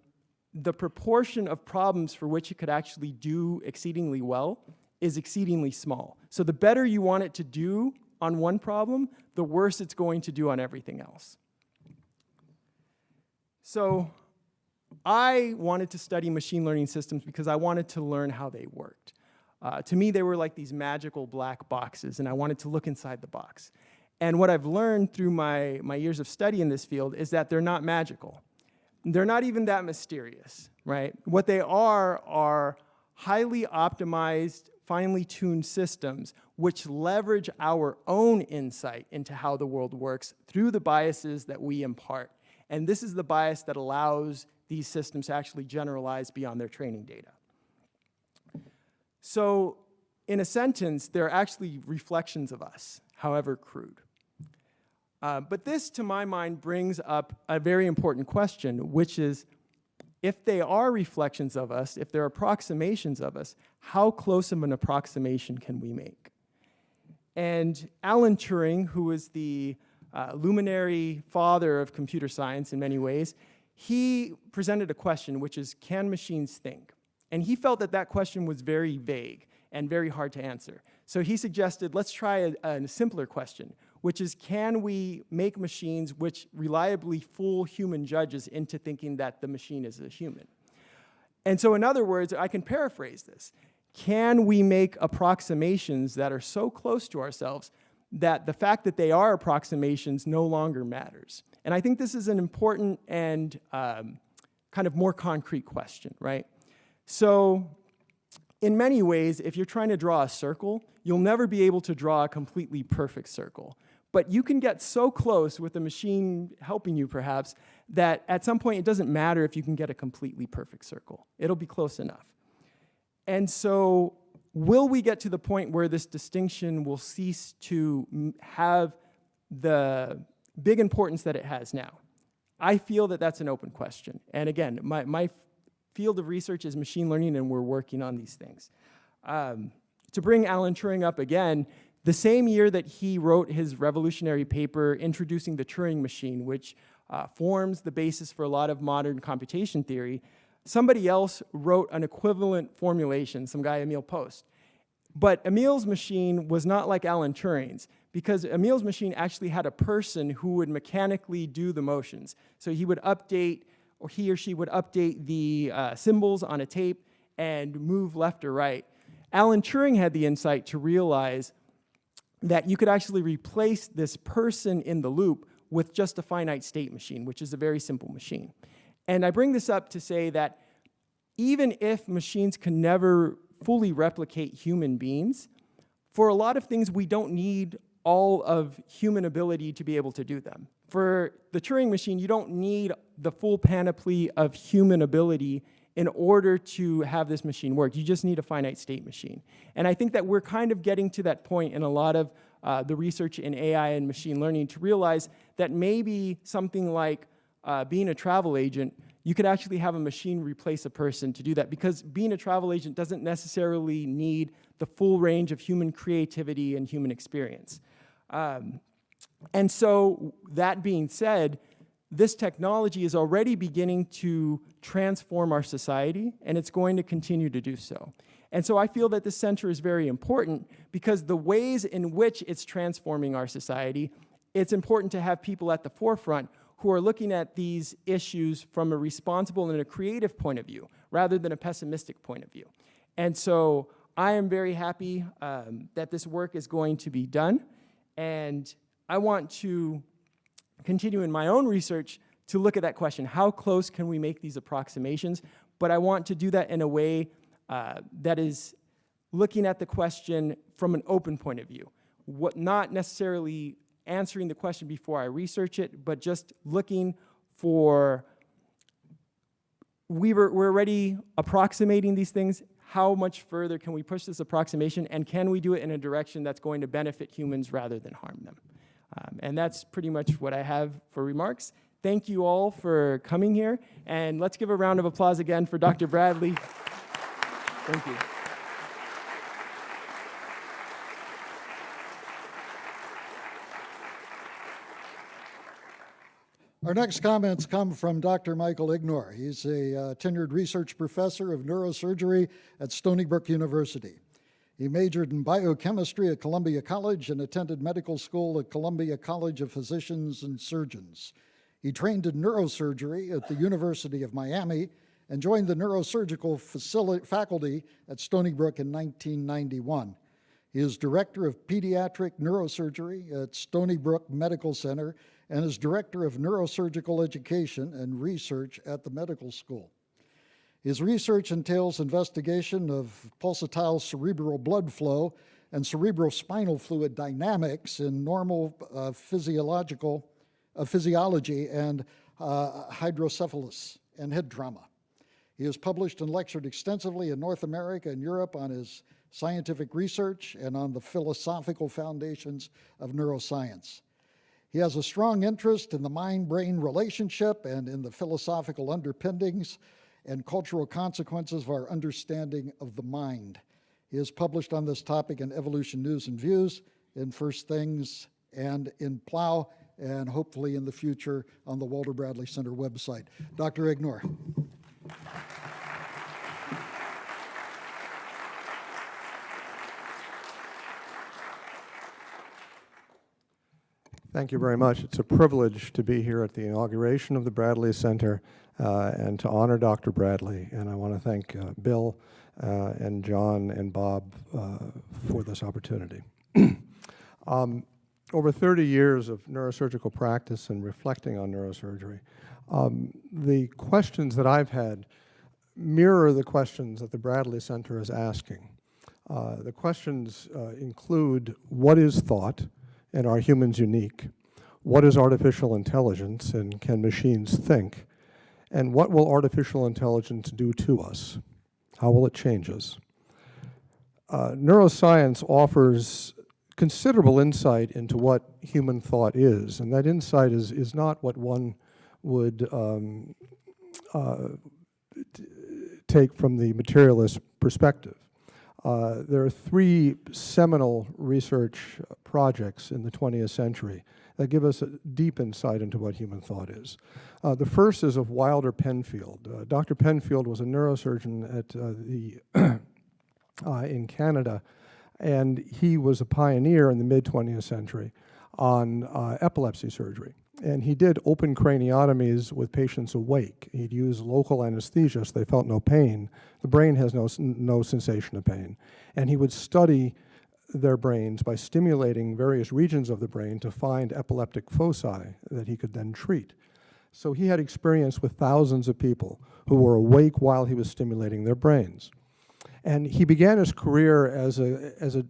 the proportion of problems for which it could actually do exceedingly well is exceedingly small. So the better you want it to do on one problem, the worse it's going to do on everything else. So I wanted to study machine learning systems because I wanted to learn how they worked. To me, they were like these magical black boxes, and I wanted to look inside the box. And what I've learned through my years of study in this field is that they're not magical. They're not even that mysterious, right? What they are highly optimized, finely tuned systems which leverage our own insight into how the world works through the biases that we impart. And this is the bias that allows these systems to actually generalize beyond their training data. So in a sentence, they're actually reflections of us, however crude. But this, to my mind, brings up a very important question, which is, if they are reflections of us, if they're approximations of us, how close of an approximation can we make? And Alan Turing, who is the luminary father of computer science in many ways, he presented a question, which is, can machines think? And he felt that that question was very vague and very hard to answer. So he suggested, let's try a simpler question, which is, can we make machines which reliably fool human judges into thinking that the machine is a human? And so in other words, I can paraphrase this. Can we make approximations that are so close to ourselves that the fact that they are approximations no longer matters? And I think this is an important and kind of more concrete question, right? So in many ways, if you're trying to draw a circle, you'll never be able to draw a completely perfect circle. But you can get so close with the machine helping you, perhaps, that at some point it doesn't matter if you can get a completely perfect circle. It'll be close enough. And so will we get to the point where this distinction will cease to have the big importance that it has now? I feel that that's an open question. And again, my field of research is machine learning, and we're working on these things. To bring Alan Turing up again, the same year that he wrote his revolutionary paper introducing the Turing machine, which forms the basis for a lot of modern computation theory, somebody else wrote an equivalent formulation, some guy, Emil Post. But Emil's machine was not like Alan Turing's, because Emil's machine actually had a person who would mechanically do the motions. So he would update, or he or she would update the symbols on a tape and move left or right. Alan Turing had the insight to realize that you could actually replace this person in the loop with just a finite state machine, which is a very simple machine. And I bring this up to say that even if machines can never fully replicate human beings, for a lot of things we don't need all of human ability to be able to do them. For the Turing machine, you don't need the full panoply of human ability in order to have this machine work. You just need a finite state machine. And I think that we're kind of getting to that point in a lot of the research in AI and machine learning to realize that maybe something like being a travel agent, you could actually have a machine replace a person to do that, because being a travel agent doesn't necessarily need the full range of human creativity and human experience. And so that being said, this technology is already beginning to transform our society, and it's going to continue to do so. And so I feel that this center is very important, because the ways in which it's transforming our society, it's important to have people at the forefront who are looking at these issues from a responsible and a creative point of view, rather than a pessimistic point of view. And so I am very happy that this work is going to be done, and I want to continue in my own research to look at that question. How close can we make these approximations? but I want to do that in a way that is looking at the question from an open point of view. Not necessarily answering the question before I research it, but just looking for, we're already approximating these things. How much further can we push this approximation, and can we do it in a direction that's going to benefit humans rather than harm them? And that's pretty much what I have for remarks. Thank you all for coming here, and let's give a round of applause again for Dr. Bradley. Thank you.
Our next comments come from Dr. Michael Egnor. He's a tenured research professor of neurosurgery at Stony Brook University. He majored in biochemistry at Columbia College and attended medical school at Columbia College of Physicians and Surgeons. He trained in neurosurgery at the University of Miami and joined the neurosurgical faculty at Stony Brook in 1991. He is director of pediatric neurosurgery at Stony Brook Medical Center and is director of neurosurgical education and research at the medical school. His research entails investigation of pulsatile cerebral blood flow and cerebrospinal fluid dynamics in normal physiology and hydrocephalus and head trauma. He has published and lectured extensively in North America and Europe on his scientific research and on the philosophical foundations of neuroscience. He has a strong interest in the mind-brain relationship and in the philosophical underpinnings and cultural consequences of our understanding of the mind. He has published on this topic in Evolution News and Views, in First Things, and in Plow, and hopefully in the future on the Walter Bradley Center website. Dr. Egnor.
Thank you very much. It's a privilege to be here at the inauguration of the Bradley Center and to honor Dr. Bradley. And I want to thank Bill and John and Bob for this opportunity. Over 30 years of neurosurgical practice and reflecting on neurosurgery, the questions that I've had mirror the questions that the Bradley Center is asking. The questions include, what is thought? And are humans unique? What is artificial intelligence, and can machines think? And what will artificial intelligence do to us? How will it change us? Neuroscience offers considerable insight into what human thought is, and that insight is not what one would take from the materialist perspective. There are three seminal research projects in the 20th century that give us a deep insight into what human thought is. The first is of Wilder Penfield. Dr. Penfield was a neurosurgeon at in Canada, and he was a pioneer in the mid-20th century on epilepsy surgery. And he did open craniotomies with patients awake. He'd use local anesthesia so they felt no pain. The brain has no sensation of pain. And he would study their brains by stimulating various regions of the brain to find epileptic foci that he could then treat. So he had experience with thousands of people who were awake while he was stimulating their brains. And he began his career as a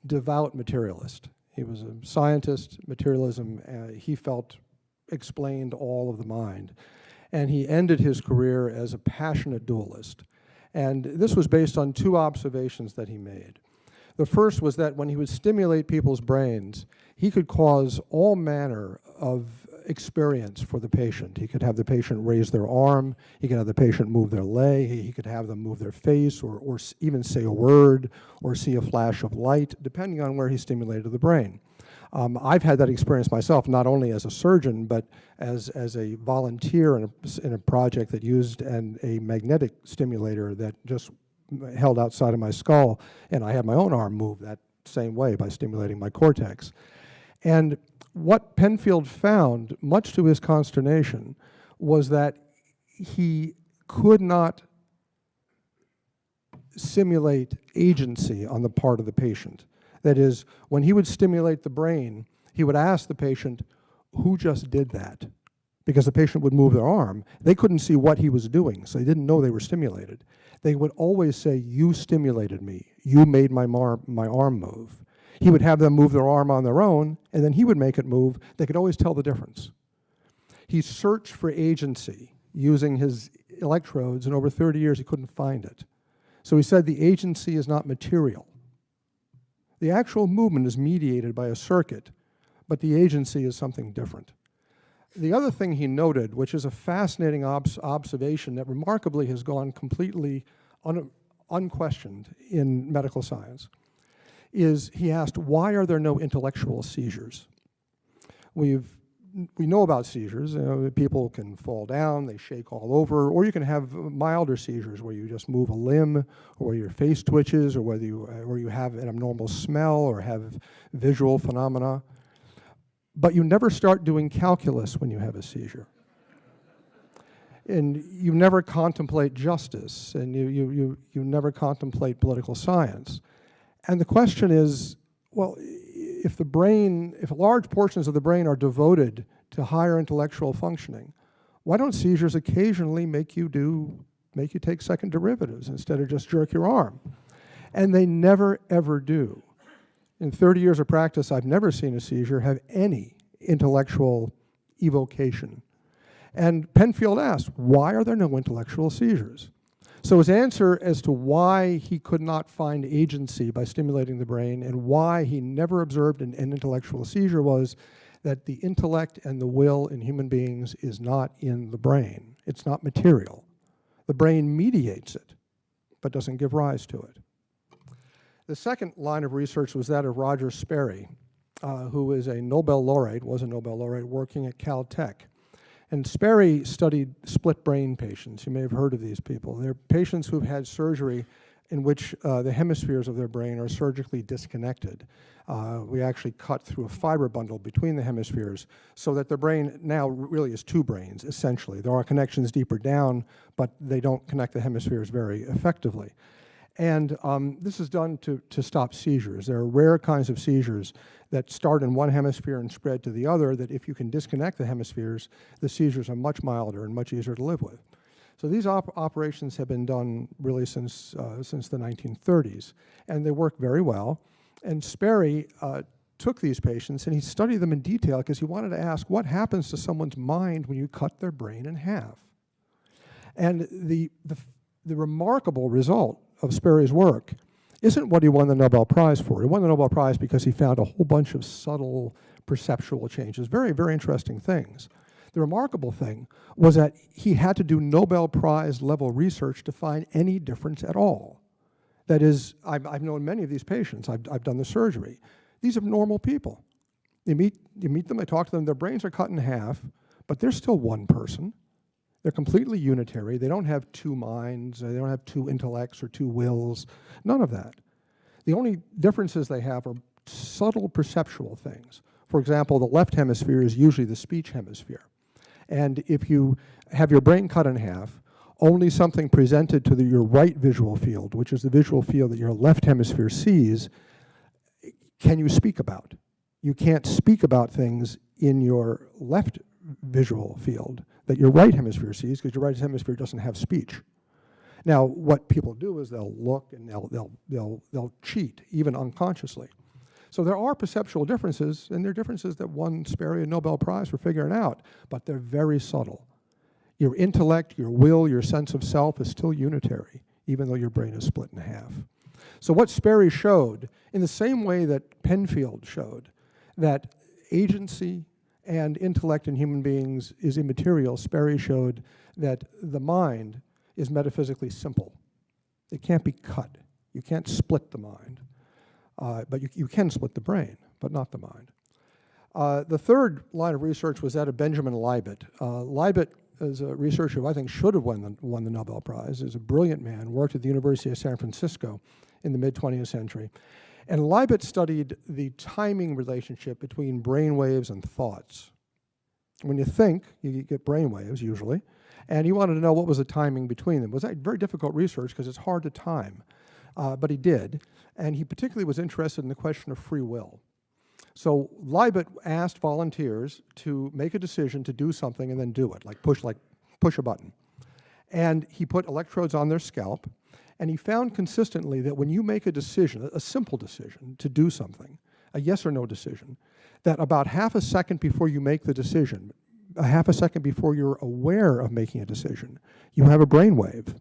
devout materialist. He was a scientist. Materialism, he felt, explained all of the mind. And he ended his career as a passionate dualist. And this was based on two observations that he made. The first was that when he would stimulate people's brains, he could cause all manner of experience for the patient. He could have the patient raise their arm, he could have the patient move their leg, he could have them move their face, or even say a word, or see a flash of light, depending on where he stimulated the brain. I've had that experience myself, not only as a surgeon, but as a volunteer in a project that used a magnetic stimulator that just held outside of my skull, and I had my own arm move that same way by stimulating my cortex. And what Penfield found, much to his consternation, was that he could not simulate agency on the part of the patient. That is, when he would stimulate the brain, he would ask the patient, who just did that? because the patient would move their arm. They couldn't see what he was doing, so they didn't know they were stimulated. They would always say, "You stimulated me. You made my arm move." He would have them move their arm on their own, and then he would make it move. They could always tell the difference. He searched for agency using his electrodes, and over 30 years he couldn't find it. So he said the agency is not material. The actual movement is mediated by a circuit, but the agency is something different. The other thing he noted, which is a fascinating observation that remarkably has gone completely unquestioned in medical science, is he asked, why are there no intellectual seizures? We know about seizures. People can fall down, they shake all over, or you can have milder seizures where you just move a limb, or where your face twitches, or whether you have an abnormal smell or have visual phenomena. But you never start doing calculus when you have a seizure. And you never contemplate justice, and you never contemplate political science. And the question is, well, if large portions of the brain are devoted to higher intellectual functioning, why don't seizures occasionally make you take second derivatives instead of just jerk your arm? And they never, ever do. In 30 years of practice, I've never seen a seizure have any intellectual evocation. And Penfield asked, why are there no intellectual seizures? So his answer as to why he could not find agency by stimulating the brain and why he never observed an intellectual seizure was that the intellect and the will in human beings is not in the brain. It's not material. The brain mediates it, but doesn't give rise to it. The second line of research was that of Roger Sperry, who is a Nobel laureate, was a Nobel laureate working at Caltech. And Sperry studied split brain patients. You may have heard of these people. They're patients who've had surgery in which the hemispheres of their brain are surgically disconnected. We actually cut through a fiber bundle between the hemispheres so that the brain now really is two brains, essentially. There are connections deeper down, but they don't connect the hemispheres very effectively. And this is done to stop seizures. There are rare kinds of seizures that start in one hemisphere and spread to the other, that if you can disconnect the hemispheres, the seizures are much milder and much easier to live with. So these operations have been done really since the 1930s, and they work very well. And Sperry took these patients and he studied them in detail because he wanted to ask what happens to someone's mind when you cut their brain in half. And the remarkable result of Sperry's work isn't what he won the Nobel Prize for. He won the Nobel Prize because he found a whole bunch of subtle perceptual changes, very, very interesting things. The remarkable thing was that he had to do Nobel Prize level research to find any difference at all. That is, I've known many of these patients. I've done the surgery. These are normal people. You meet them, I talk to them, their brains are cut in half, but they're still one person. They're completely unitary. They don't have two minds. They don't have two intellects or two wills. None of that. The only differences they have are subtle perceptual things. For example, the left hemisphere is usually the speech hemisphere. And if you have your brain cut in half, only something presented to your right visual field, which is the visual field that your left hemisphere sees, can you speak about. You can't speak about things in your left visual field that your right hemisphere sees, because your right hemisphere doesn't have speech. Now, what people do is they'll look and they'll cheat, even unconsciously. So there are perceptual differences, and there are differences that won Sperry a Nobel Prize for figuring out, but they're very subtle. Your intellect, your will, your sense of self is still unitary, even though your brain is split in half. So what Sperry showed, in the same way that Penfield showed, that agency and intellect in human beings is immaterial, Sperry showed that the mind is metaphysically simple. It can't be cut. You can't split the mind. But you can split the brain, but not the mind. The third line of research was that of Benjamin Libet. Libet is a researcher who I think should have won the Nobel Prize. He's a brilliant man, worked at the University of San Francisco in the mid-20th century. And Libet studied the timing relationship between brain waves and thoughts. When you think, you get brain waves usually, and he wanted to know what was the timing between them. It was very difficult research because it's hard to time, but he did. And he particularly was interested in the question of free will. So Leibniz asked volunteers to make a decision to do something and then do it, like push a button. And he put electrodes on their scalp, and he found consistently that when you make a decision, a simple decision to do something, a yes or no decision, that about half a second before you make the decision, a half a second before you're aware of making a decision, you have a brain wave.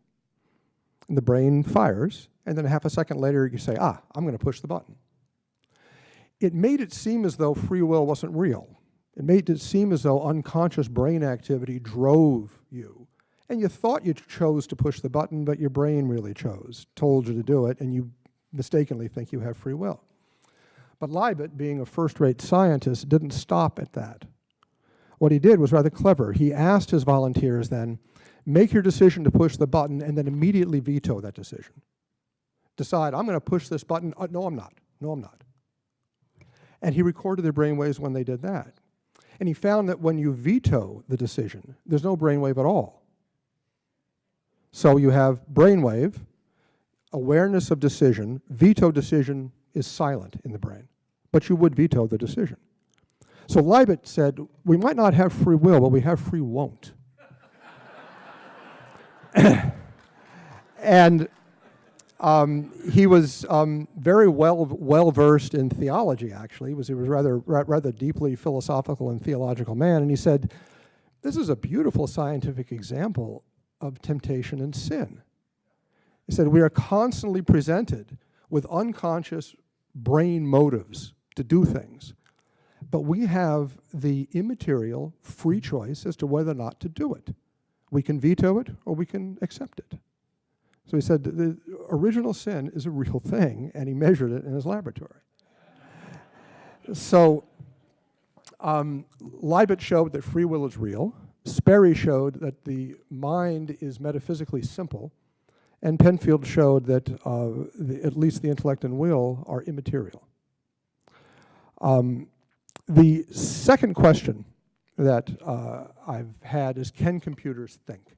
And the brain fires, and then a half a second later you say, I'm going to push the button. It made it seem as though free will wasn't real. It made it seem as though unconscious brain activity drove you. And you thought you chose to push the button, but your brain really told you to do it, and you mistakenly think you have free will. But Leibniz, being a first-rate scientist, didn't stop at that. What he did was rather clever. He asked his volunteers then, make your decision to push the button and then immediately veto that decision. Decide, I'm going to push this button. No, I'm not. No, I'm not. And he recorded their brainwaves when they did that. And he found that when you veto the decision, there's no brainwave at all. So you have brainwave, awareness of decision, veto decision is silent in the brain, but you would veto the decision. So Leibniz said, we might not have free will, but we have free won't. And he was very well versed in theology. Actually, he was rather deeply philosophical and theological man. And he said, "This is a beautiful scientific example of temptation and sin." He said, "We are constantly presented with unconscious brain motives to do things, but we have the immaterial free choice as to whether or not to do it. We can veto it or we can accept it." So he said the original sin is a real thing, and he measured it in his laboratory. So Leibniz showed that free will is real. Sperry showed that the mind is metaphysically simple. And Penfield showed that at least the intellect and will are immaterial. The second question that I've had is, can computers think?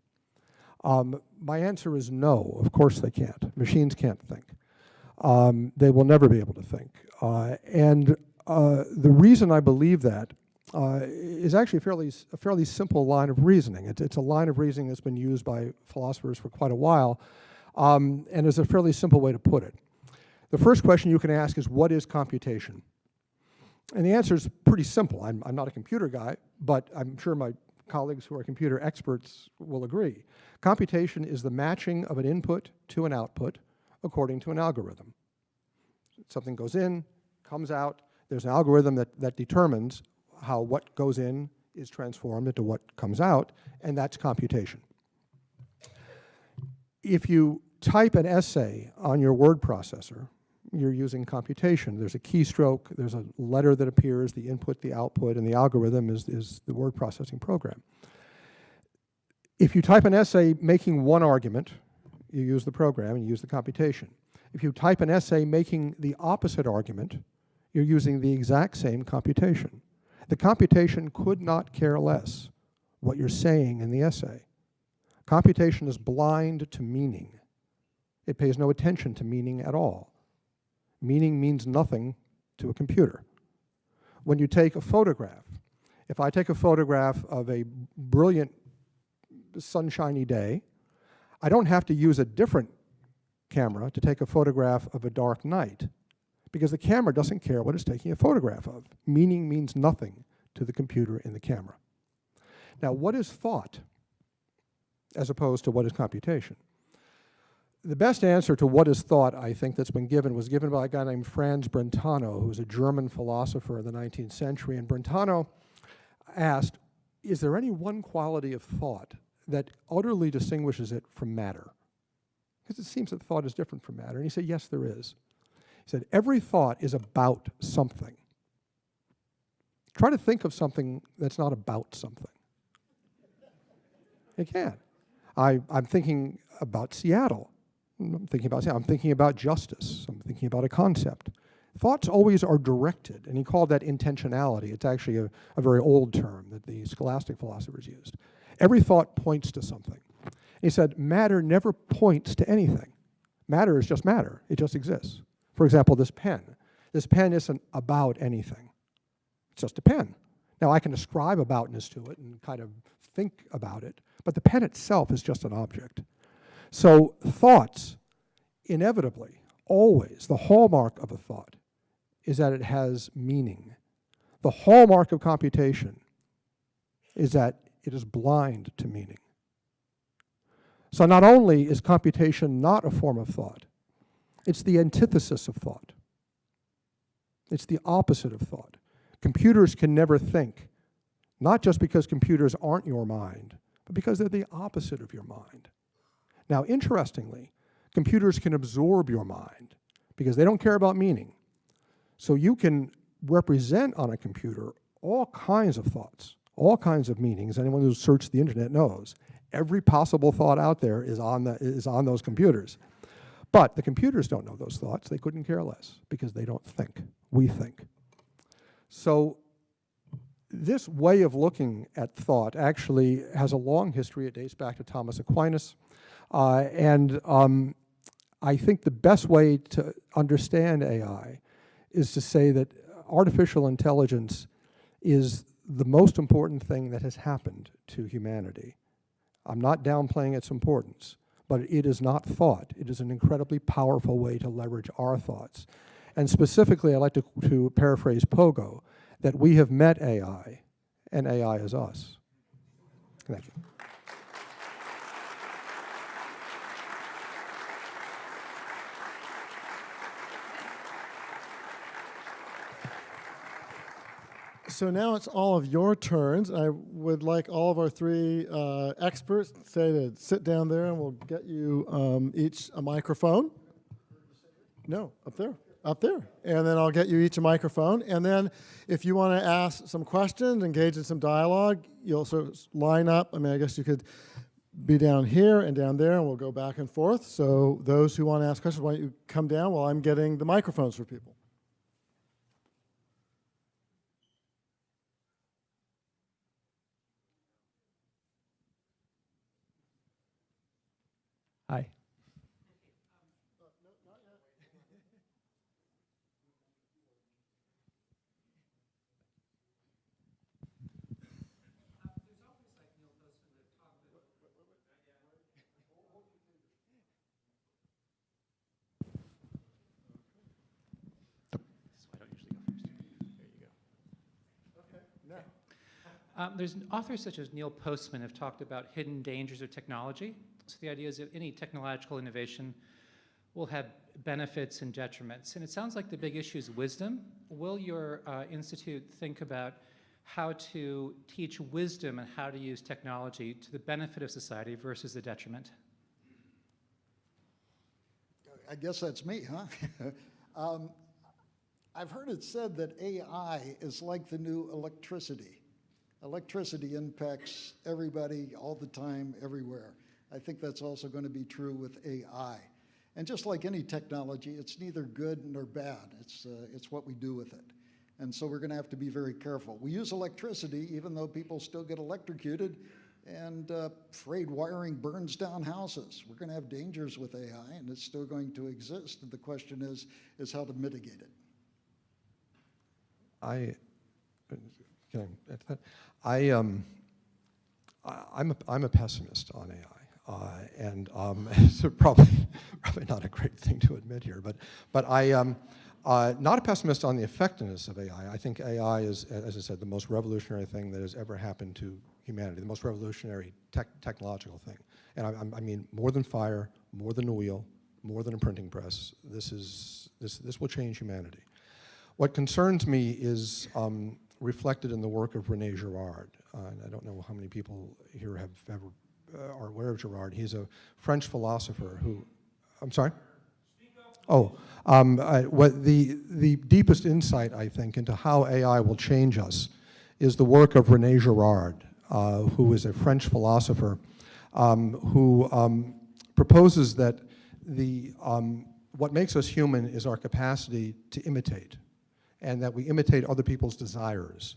My answer is no, of course they can't. Machines can't think. They will never be able to think. And the reason I believe that is actually a fairly simple line of reasoning. It's a line of reasoning that's been used by philosophers for quite a while, and is a fairly simple way to put it. The first question you can ask is, what is computation? And the answer is pretty simple. I'm not a computer guy, but I'm sure my colleagues who are computer experts will agree. Computation is the matching of an input to an output according to an algorithm. Something goes in, comes out, there's an algorithm that determines how what goes in is transformed into what comes out, and that's computation. If you type an essay on your word processor, you're using computation. There's a keystroke, there's a letter that appears, the input, the output, and the algorithm is the word processing program. If you type an essay making one argument, you use the program and you use the computation. If you type an essay making the opposite argument, you're using the exact same computation. The computation could not care less what you're saying in the essay. Computation is blind to meaning. It pays no attention to meaning at all. Meaning means nothing to a computer. When you take a photograph, if I take a photograph of a brilliant sunshiny day, I don't have to use a different camera to take a photograph of a dark night, because the camera doesn't care what it's taking a photograph of. Meaning means nothing to the computer in the camera. Now, what is thought as opposed to what is computation? The best answer to what is thought, I think, that's been given was given by a guy named Franz Brentano, who was a German philosopher in the 19th century. And Brentano asked, is there any one quality of thought that utterly distinguishes it from matter? Because it seems that thought is different from matter. And he said, yes, there is. He said, every thought is about something. Try to think of something that's not about something. You can. I'm thinking about Seattle. I'm thinking about justice. I'm thinking about a concept. Thoughts always are directed, and he called that intentionality. It's actually a very old term that the scholastic philosophers used. Every thought points to something. He said, matter never points to anything. Matter is just matter. It just exists. For example, this pen. This pen isn't about anything. It's just a pen. Now, I can ascribe aboutness to it and kind of think about it, but the pen itself is just an object. So thoughts, inevitably, always, the hallmark of a thought is that it has meaning. The hallmark of computation is that it is blind to meaning. So not only is computation not a form of thought, it's the antithesis of thought. It's the opposite of thought. Computers can never think, not just because computers aren't your mind, but because they're the opposite of your mind. Now, interestingly, computers can absorb your mind because they don't care about meaning. So you can represent on a computer all kinds of thoughts, all kinds of meanings. Anyone who's searched the internet knows. Every possible thought out there is on those computers. But the computers don't know those thoughts. They couldn't care less because they don't think. We think. So this way of looking at thought actually has a long history. It dates back to Thomas Aquinas. I think the best way to understand AI is to say that artificial intelligence is the most important thing that has happened to humanity. I'm not downplaying its importance, but it is not thought. It is an incredibly powerful way to leverage our thoughts. And specifically, I'd like to paraphrase Pogo, that we have met AI, and AI is us. Thank you.
So now it's all of your turns. I would like all of our three experts to sit down there, and we'll get you each a microphone. No, up there. Up there. And then I'll get you each a microphone. And then if you want to ask some questions, engage in some dialogue, you'll sort of line up. I mean, I guess you could be down here and down there, and we'll go back and forth. So those who want to ask questions, why don't you come down while I'm getting the microphones for people.
Hi.
There's authors such as Neil Postman have talked about hidden dangers of technology. So the idea is that any technological innovation will have benefits and detriments. And it sounds like the big issue is wisdom. Will your institute think about how to teach wisdom and how to use technology to the benefit of society versus the detriment?
I guess that's me, huh? I've heard it said that AI is like the new electricity. Electricity impacts everybody all the time, everywhere. I think that's also going to be true with AI. And just like any technology, it's neither good nor bad. It's what we do with it. And so we're going to have to be very careful. We use electricity, even though people still get electrocuted, and frayed wiring burns down houses. We're going to have dangers with AI, and it's still going to exist. And the question is how to mitigate it.
I'm a pessimist on AI, and it's probably not a great thing to admit here, but I not a pessimist on the effectiveness of AI. I think AI is, as I said, the most revolutionary thing that has ever happened to humanity, the most revolutionary technological thing. And I mean more than fire, more than a wheel, more than a printing press. This will change humanity. What concerns me is reflected in the work of René Girard. And I don't know how many people here have ever are aware of Girard. He's a French philosopher who, I'm sorry? What the deepest insight, I think, into how AI will change us is the work of René Girard, who is a French philosopher who proposes that what makes us human is our capacity to imitate, and that we imitate other people's desires.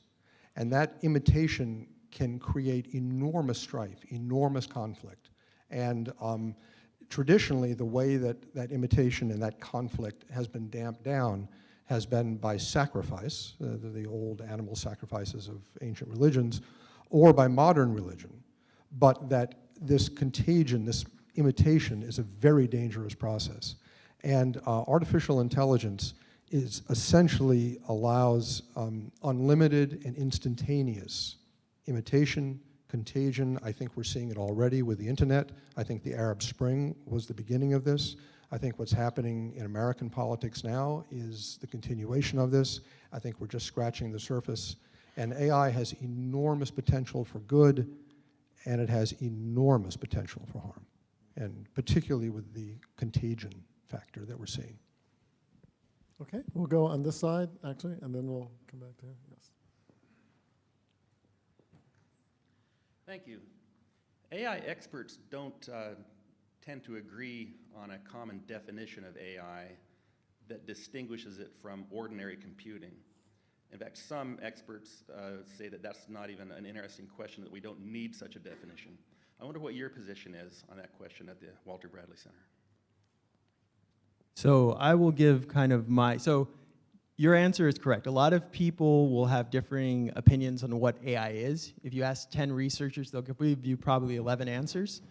And that imitation can create enormous strife, enormous conflict. And traditionally, the way that imitation and that conflict has been damped down has been by sacrifice, the old animal sacrifices of ancient religions, or by modern religion, but that this contagion, this imitation, is a very dangerous process. And artificial intelligence is essentially allows unlimited and instantaneous imitation, contagion. I think we're seeing it already with the internet. I think the Arab Spring was the beginning of this. I think what's happening in American politics now is the continuation of this. I think we're just scratching the surface. And AI has enormous potential for good, and it has enormous potential for harm, and particularly with the contagion factor that we're seeing.
Okay, we'll go on this side, actually, and then we'll come back to here. Yes.
Thank you. AI experts don't tend to agree on a common definition of AI that distinguishes it from ordinary computing. In fact, some experts say that that's not even an interesting question, that we don't need such a definition. I wonder what your position is on that question at the Walter Bradley Center.
So I will give kind of so your answer is correct. A lot of people will have differing opinions on what AI is. If you ask 10 researchers, they'll give you probably 11 answers.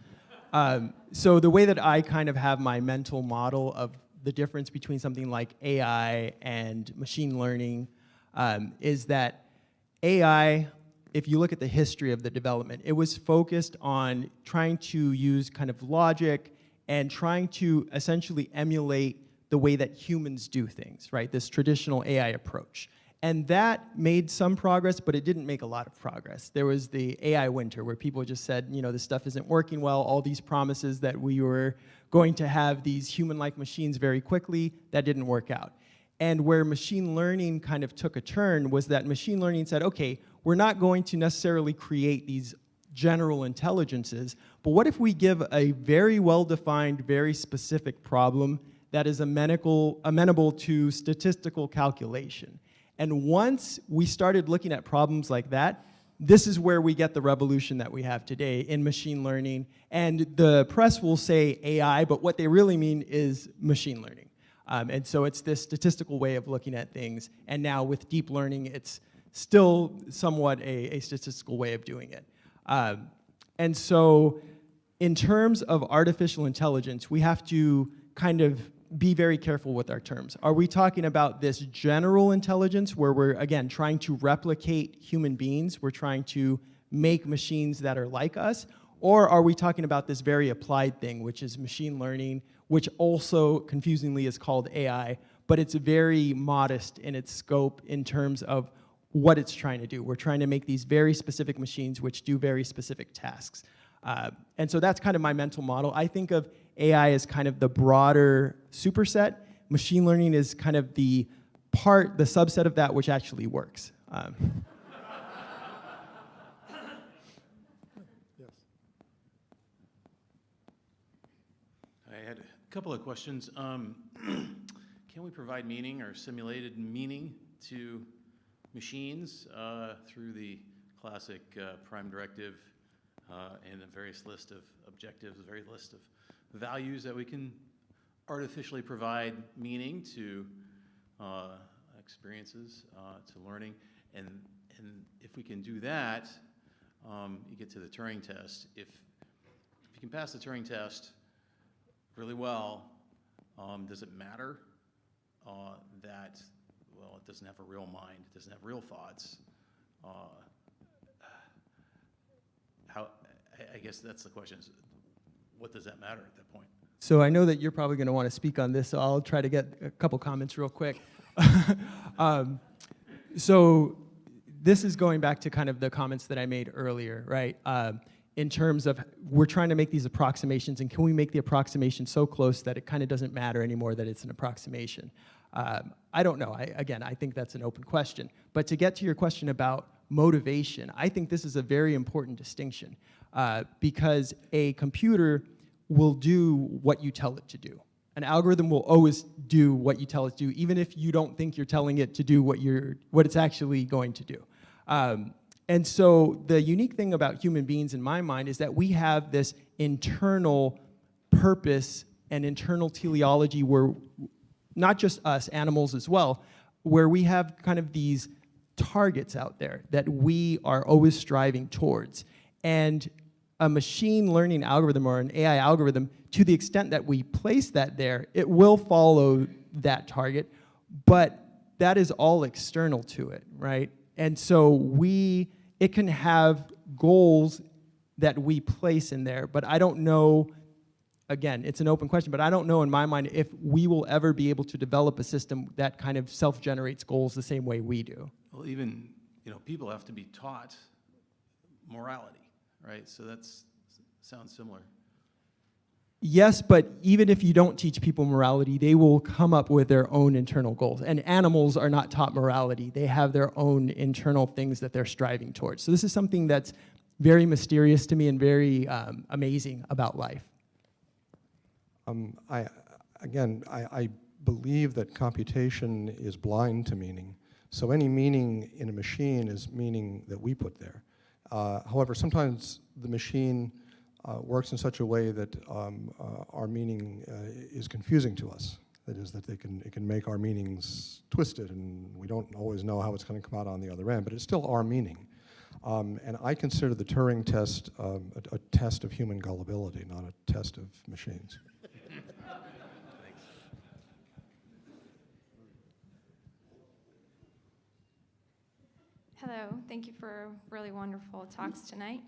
So the way that I kind of have my mental model of the difference between something like AI and machine learning is that AI, if you look at the history of the development, it was focused on trying to use kind of logic and trying to essentially emulate the way that humans do things, right? This traditional AI approach. And that made some progress, but it didn't make a lot of progress. There was the AI winter where people just said, you know, this stuff isn't working well, all these promises that we were going to have these human-like machines very quickly, that didn't work out. And where machine learning kind of took a turn was that machine learning said, okay, we're not going to necessarily create these general intelligences, but what if we give a very well-defined, very specific problem that is amenable to statistical calculation? And once we started looking at problems like that, this is where we get the revolution that we have today in machine learning. And the press will say AI, but what they really mean is machine learning. And so it's this statistical way of looking at things. And now with deep learning, it's still somewhat a statistical way of doing it. And so in terms of artificial intelligence, we have to kind of be very careful with our terms. Are we talking about this general intelligence where we're, again, trying to replicate human beings, we're trying to make machines that are like us, or are we talking about this very applied thing, which is machine learning, which also confusingly is called AI, but it's very modest in its scope in terms of what it's trying to do. We're trying to make these very specific machines which do very specific tasks. And so that's kind of my mental model. I think of AI as kind of the broader superset. Machine learning is kind of the subset of that which actually works.
Yes.
I had a couple of questions. Can we provide meaning or simulated meaning to machines through the classic prime directive and a various list of objectives, a very list of values that we can artificially provide meaning to experiences, to learning, and if we can do that, you get to the Turing test. If you can pass the Turing test really well, does it matter that, well, it doesn't have a real mind, it doesn't have real thoughts? I guess that's the question, is what does that matter at that point?
So I know that you're probably going to want to speak on this, so I'll try to get a couple comments real quick. So this is going back to kind of the comments that I made earlier, right? In terms of we're trying to make these approximations, and can we make the approximation so close that it kind of doesn't matter anymore that it's an approximation? I don't know. Again, I think that's an open question. But to get to your question about motivation, I think this is a very important distinction because a computer will do what you tell it to do. An algorithm will always do what you tell it to do, even if you don't think you're telling it to do what it's actually going to do. And so the unique thing about human beings in my mind is that we have this internal purpose and internal teleology where not just us, animals as well, where we have kind of these targets out there that we are always striving towards. And a machine learning algorithm or an AI algorithm, to the extent that we place that there, it will follow that target, but that is all external to it, right? And so it can have goals that we place in there, but I don't know, again, it's an open question, but I don't know in my mind if we will ever be able to develop a system that kind of self-generates goals the same way we do.
Well, even, people have to be taught morality, right? So sounds similar.
Yes, but even if you don't teach people morality, they will come up with their own internal goals. And animals are not taught morality. They have their own internal things that they're striving towards. So this is something that's very mysterious to me and very amazing about life.
I believe that computation is blind to meaning. So any meaning in a machine is meaning that we put there. However, sometimes the machine works in such a way that our meaning is confusing to us. That is, that it can make our meanings twisted, and we don't always know how it's going to come out on the other end, but it's still our meaning. And I consider the Turing test a test of human gullibility, not a test of machines.
Hello, thank you for really wonderful talks tonight.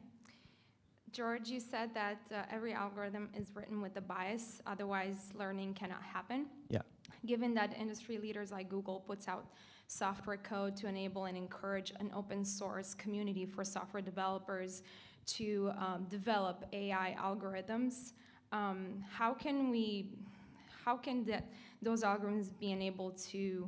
George, you said that every algorithm is written with a bias, otherwise learning cannot happen.
Yeah.
Given that industry leaders like Google puts out software code to enable and encourage an open source community for software developers to develop AI algorithms, how can those algorithms be enabled to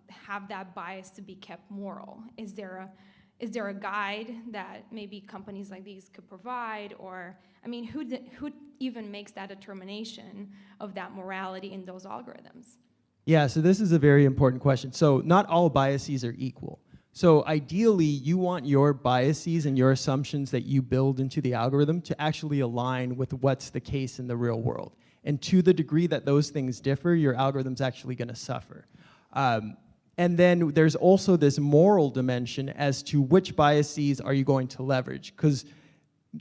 have that bias to be kept moral? Is there a guide that maybe companies like these could provide? Or, I mean, who even makes that determination of that morality in those algorithms?
Yeah, so this is a very important question. So not all biases are equal. So ideally, you want your biases and your assumptions that you build into the algorithm to actually align with what's the case in the real world. And to the degree that those things differ, your algorithm's actually going to suffer. And then there's also this moral dimension as to which biases are you going to leverage. Because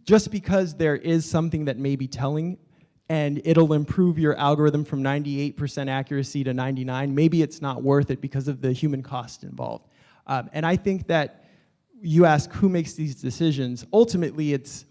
just because there is something that may be telling and it'll improve your algorithm from 98% accuracy to 99, maybe it's not worth it because of the human cost involved. And I think that you ask who makes these decisions, ultimately it's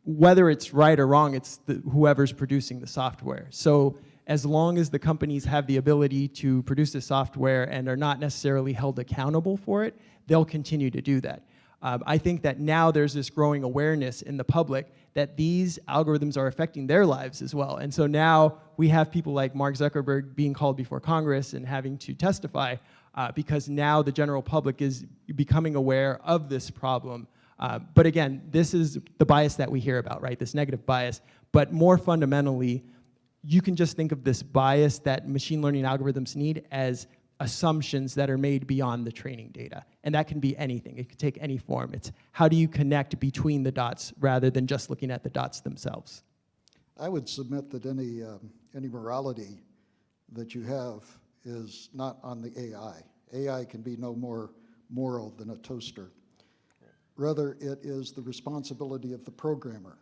whether it's right or wrong, it's whoever's producing the software. So as long as the companies have the ability to produce the software and are not necessarily held accountable for it, they'll continue to do that. I think that now there's this growing awareness in the public that these algorithms are affecting their lives as well. And so now we have people like Mark Zuckerberg being called before Congress and having to testify because now the general public is becoming aware of this problem. But again, this is the bias that we hear about, right? This negative bias. But more fundamentally, you can just think of this bias that machine learning algorithms need as assumptions that are made beyond the training data. And that can be anything. It could take any form. It's how do you connect between the dots rather than just looking at the dots themselves.
I would submit that any morality that you have is not on the AI. AI can be no more moral than a toaster. Rather, it is the responsibility of the programmer.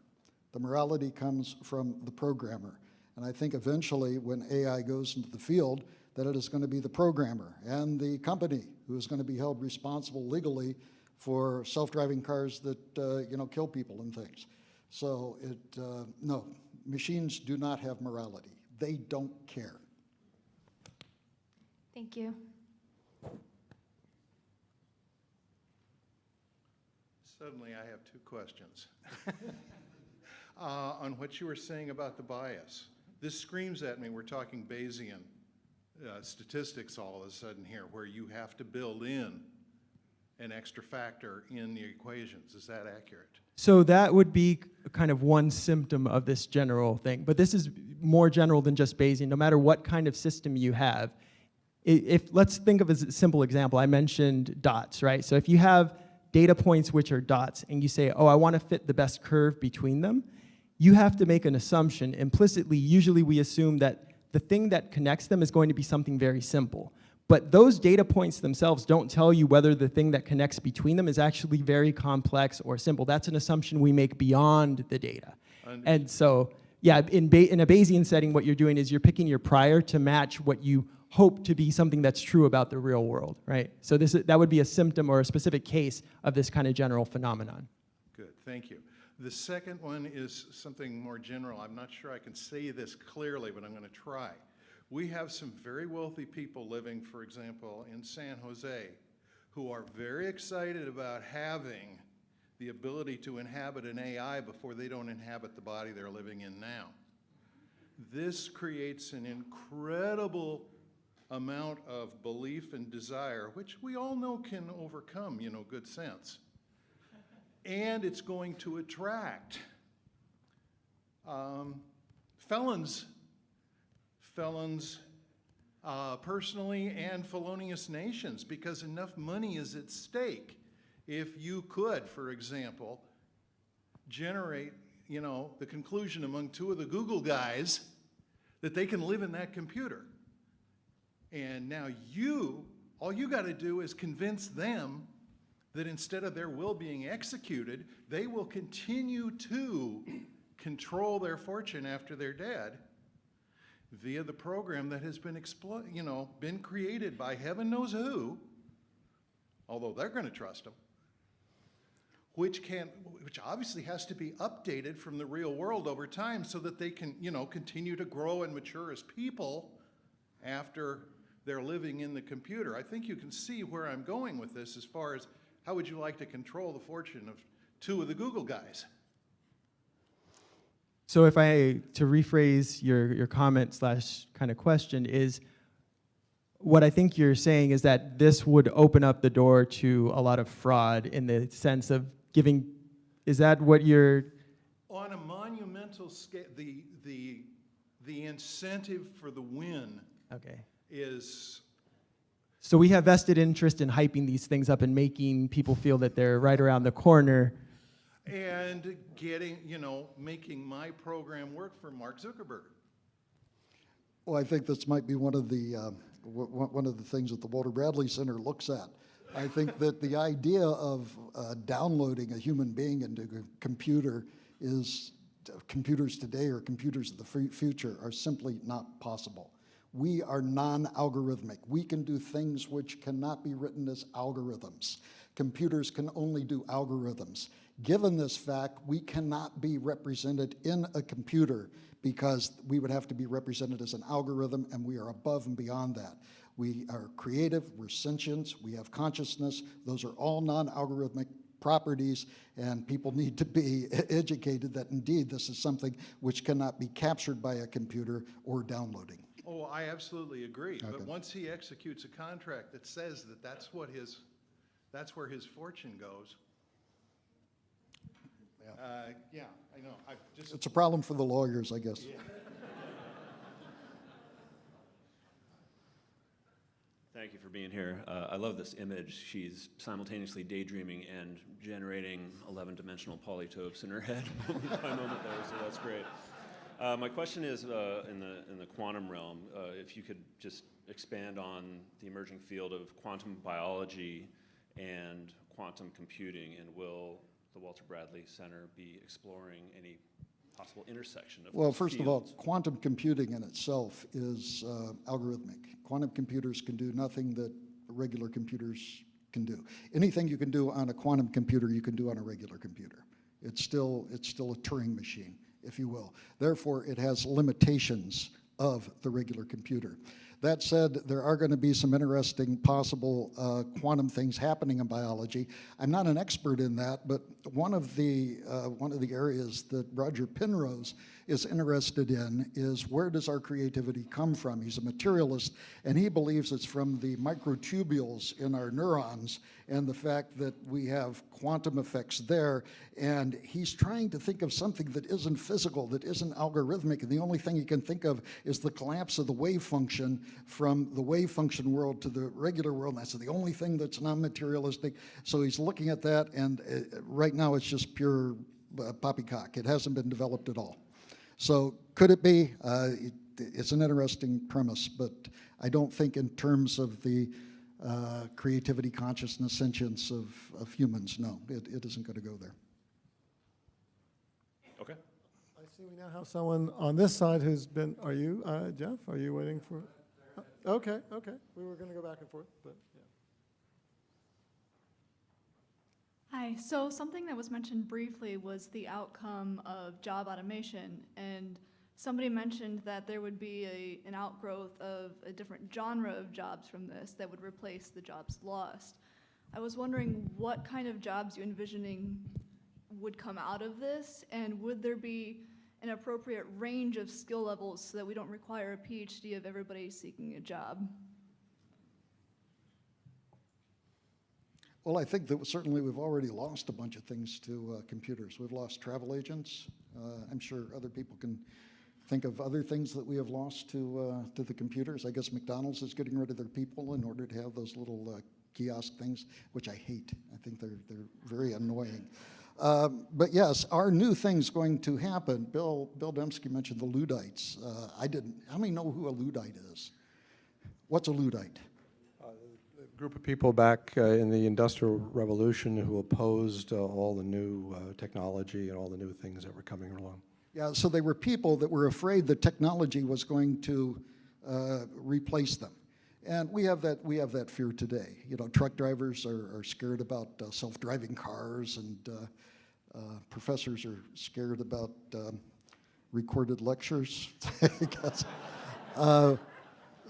The morality comes from the programmer. And I think eventually when AI goes into the field, that it is going to be the programmer and the company who is going to be held responsible legally for self-driving cars that kill people and things. So no, machines do not have morality. They don't care.
Thank you.
Suddenly I have two questions. On what you were saying about the bias. This screams at me, we're talking Bayesian statistics all of a sudden here, where you have to build in an extra factor in the equations. Is that accurate?
So that would be kind of one symptom of this general thing. But this is more general than just Bayesian. No matter what kind of system you have, let's think of as a simple example. I mentioned dots, right? So if you have data points which are dots, and you say, oh, I want to fit the best curve between them, you have to make an assumption. Implicitly, usually we assume that the thing that connects them is going to be something very simple. But those data points themselves don't tell you whether the thing that connects between them is actually very complex or simple. That's an assumption we make beyond the data. And so, yeah, in a Bayesian setting, what you're doing is you're picking your prior to match what you hope to be something that's true about the real world, right? So that would be a symptom or a specific case of this kind of general phenomenon.
Good, thank you. The second one is something more general. I'm not sure I can say this clearly, but I'm going to try. We have some very wealthy people living, for example, in San Jose, who are very excited about having the ability to inhabit an AI before they don't inhabit the body they're living in now. This creates an incredible amount of belief and desire, which we all know can overcome, good sense. And it's going to attract felons, personally, and felonious nations, because enough money is at stake. If you could, for example, generate, the conclusion among two of the Google guys that they can live in that computer. And now all you got to do is convince them that instead of their will being executed, they will continue to control their fortune after they're dead via the program that has been been created by heaven knows who, although they're going to trust them, which obviously has to be updated from the real world over time so that they can, continue to grow and mature as people after they're living in the computer. I think you can see where I'm going with this as far as how would you like to control the fortune of two of the Google guys?
So to rephrase your comment / kind of question is, what I think you're saying is that this would open up the door to a lot of fraud in the sense of giving, is that what you're?
On a monumental scale, the incentive for the win is.
So we have vested interest in hyping these things up and making people feel that they're right around the corner.
And getting, making my program work for Mark Zuckerberg.
Well, I think this might be one of the things that the Walter Bradley Center looks at. I think that the idea of downloading a human being into a computer is, computers today or computers of the future are simply not possible. We are non-algorithmic. We can do things which cannot be written as algorithms. Computers can only do algorithms. Given this fact, we cannot be represented in a computer because we would have to be represented as an algorithm, and we are above and beyond that. We are creative, we're sentient, we have consciousness. Those are all non-algorithmic properties, and people need to be educated that indeed this is something which cannot be captured by a computer or downloading.
Oh, I absolutely agree.
Okay.
But once he executes a contract that says that that's where his fortune goes. Yeah, I know.
It's a problem for the lawyers, I guess.
Yeah.
Thank you for being here. I love this image. She's simultaneously daydreaming and generating 11-dimensional polytopes in her head moment by moment there, so that's great. My question is in the quantum realm, if you could just expand on the emerging field of quantum biology and quantum computing, and will the Walter Bradley Center be exploring any possible intersection of
Well,
those
first of all,
fields?
quantum computing in itself is algorithmic. Quantum computers can do nothing that regular computers can do. Anything you can do on a quantum computer, you can do on a regular computer. It's still a Turing machine, if you will. Therefore, it has limitations of the regular computer. That said, there are going to be some interesting possible quantum things happening in biology. I'm not an expert in that, but one of the areas that Roger Penrose is interested in is, where does our creativity come from? He's a materialist, and he believes it's from the microtubules in our neurons and the fact that we have quantum effects there. And he's trying to think of something that isn't physical, that isn't algorithmic, and the only thing he can think of is the collapse of the wave function from the wave function world to the regular world. And that's the only thing that's non-materialistic. So he's looking at that, and right now it's just pure poppycock. It hasn't been developed at all. So could it be? it's an interesting premise, but I don't think in terms of the creativity, consciousness, sentience of humans, no, it isn't going to go there.
Okay.
I see we now have someone on this side who's been, are you, Jeff? Are you waiting for? Okay. We were going to go back and forth, but yeah.
Hi, so something that was mentioned briefly was the outcome of job automation, and somebody mentioned that there would be an outgrowth of a different genre of jobs from this that would replace the jobs lost. I was wondering what kind of jobs you envisioning would come out of this, and would there be an appropriate range of skill levels so that we don't require a PhD of everybody seeking a job?
Well, I think that certainly we've already lost a bunch of things to computers. We've lost travel agents. I'm sure other people can think of other things that we have lost to the computers. I guess McDonald's is getting rid of their people in order to have those little kiosk things, which I hate. I think they're very annoying. But yes, are new things going to happen? Bill Dembski mentioned the Luddites. I didn't. How many know who a Luddite is? What's a Luddite?
A group of people back in the Industrial Revolution who opposed all the new technology and all the new things that were coming along.
Yeah, so they were people that were afraid that technology was going to replace them. And we have that fear today. You know, truck drivers are scared about self-driving cars, and professors are scared about recorded lectures, I guess.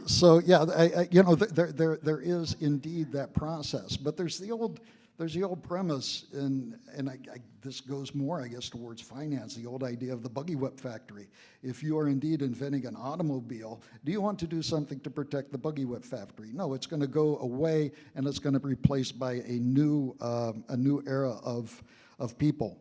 So yeah, you know, there is indeed that process, but there's the old premise, and this goes more, I guess, towards finance, the old idea of the buggy whip factory. If you are indeed inventing an automobile, do you want to do something to protect the buggy whip factory? No, it's going to go away, and it's going to be replaced by a new era of people.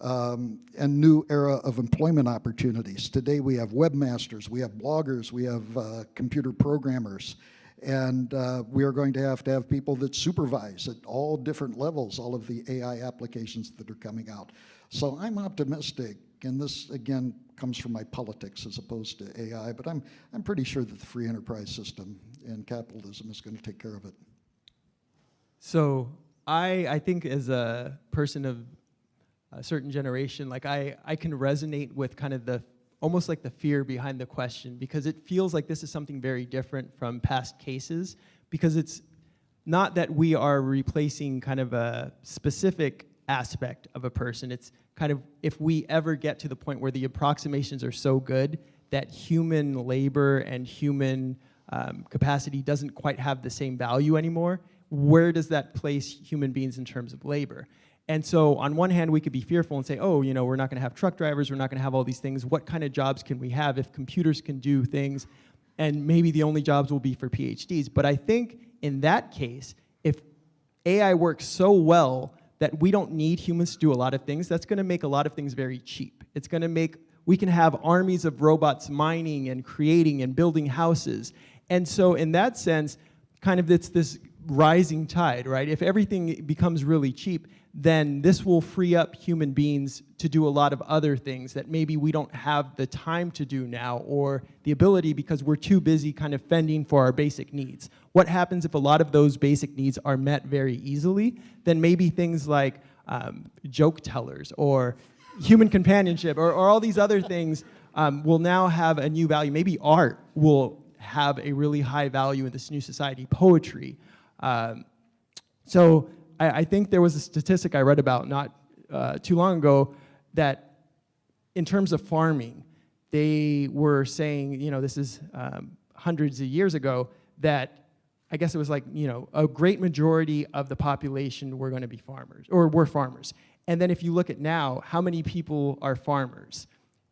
And new era of employment opportunities. Today we have webmasters, we have bloggers, we have computer programmers, and we are going to have people that supervise at all different levels all of the AI applications that are coming out. So I'm optimistic, and this again comes from my politics as opposed to AI, but I'm pretty sure that the free enterprise system and capitalism is going to take care of it.
So I think as a person of a certain generation, like I can resonate with kind of almost like the fear behind the question, because it feels like this is something very different from past cases, because it's not that we are replacing kind of a specific aspect of a person. It's kind of if we ever get to the point where the approximations are so good that human labor and human capacity doesn't quite have the same value anymore, where does that place human beings in terms of labor? And so on one hand, we could be fearful and say, oh, you know, we're not going to have truck drivers, we're not going to have all these things. What kind of jobs can we have if computers can do things? And maybe the only jobs will be for PhDs. But I think in that case, if AI works so well that we don't need humans to do a lot of things, that's going to make a lot of things very cheap. It's going to make, we can have armies of robots mining and creating and building houses. And so in that sense, kind of it's this rising tide, right? If everything becomes really cheap, then this will free up human beings to do a lot of other things that maybe we don't have the time to do now, or the ability because we're too busy kind of fending for our basic needs. What happens if a lot of those basic needs are met very easily? Then maybe things like joke tellers or human companionship or all these other things will now have a new value. Maybe art will have a really high value in this new society, poetry. So I think there was a statistic I read about not too long ago that in terms of farming, they were saying, you know, this is hundreds of years ago, that I guess it was like, you know, a great majority of the population were going to be farmers, or were farmers. And then if you look at now, how many people are farmers?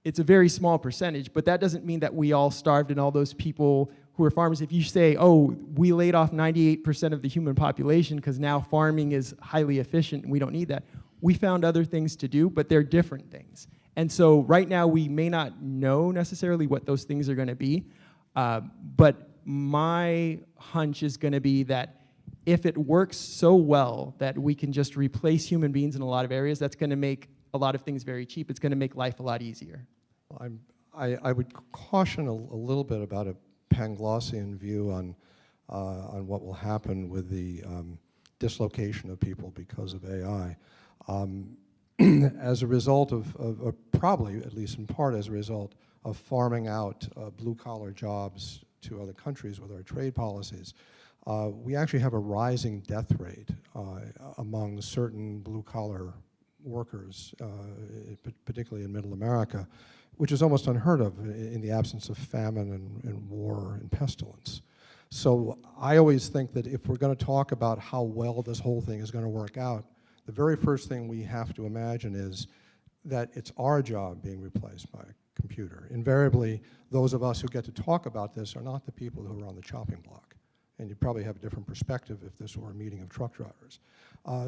It's a very small percentage, but that doesn't mean that we all starved and all those people who are farmers. If you say, oh, we laid off 98% of the human population because now farming is highly efficient and we don't need that, we found other things to do, but they're different things. And so right now we may not know necessarily what those things are going to be, but my hunch is going to be that if it works so well that we can just replace human beings in a lot of areas, that's going to make a lot of things very cheap. It's going to make life a lot easier.
I would caution a little bit about a Panglossian view on what will happen with the dislocation of people because of AI. As a result of probably, at least in part as a result of farming out blue-collar jobs to other countries with our trade policies, we actually have a rising death rate among certain blue-collar workers, particularly in Middle America, which is almost unheard of in the absence of famine and war and pestilence. So I always think that if we're going to talk about how well this whole thing is going to work out, the very first thing we have to imagine is that it's our job being replaced by a computer. Invariably, those of us who get to talk about this are not the people who are on the chopping block. And you probably have a different perspective if this were a meeting of truck drivers.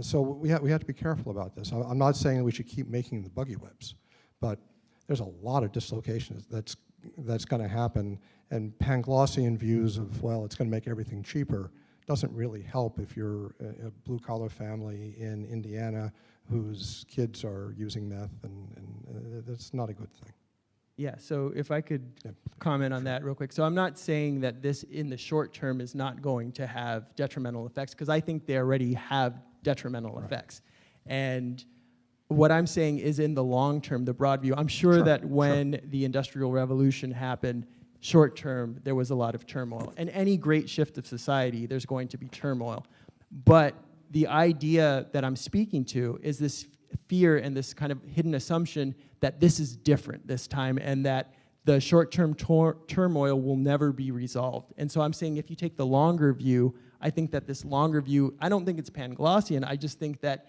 So we have to be careful about this. I'm not saying that we should keep making the buggy whips, but there's a lot of dislocations that's going to happen, and Panglossian views of, well, it's going to make everything cheaper doesn't really help if you're a blue-collar family in Indiana whose kids are using meth, and that's not a good thing.
Yeah, so if I could comment on that real quick. So I'm not saying that this in the short term is not going to have detrimental effects, because I think they already have detrimental effects. And what I'm saying is in the long term, the broad view, I'm sure that when the Industrial Revolution happened, short term, there was a lot of turmoil. And any great shift of society, there's going to be turmoil. But the idea that I'm speaking to is this fear and this kind of hidden assumption that this is different this time and that the short-term turmoil will never be resolved. And so I'm saying if you take the longer view, I think that this longer view, I don't think it's Panglossian, I just think that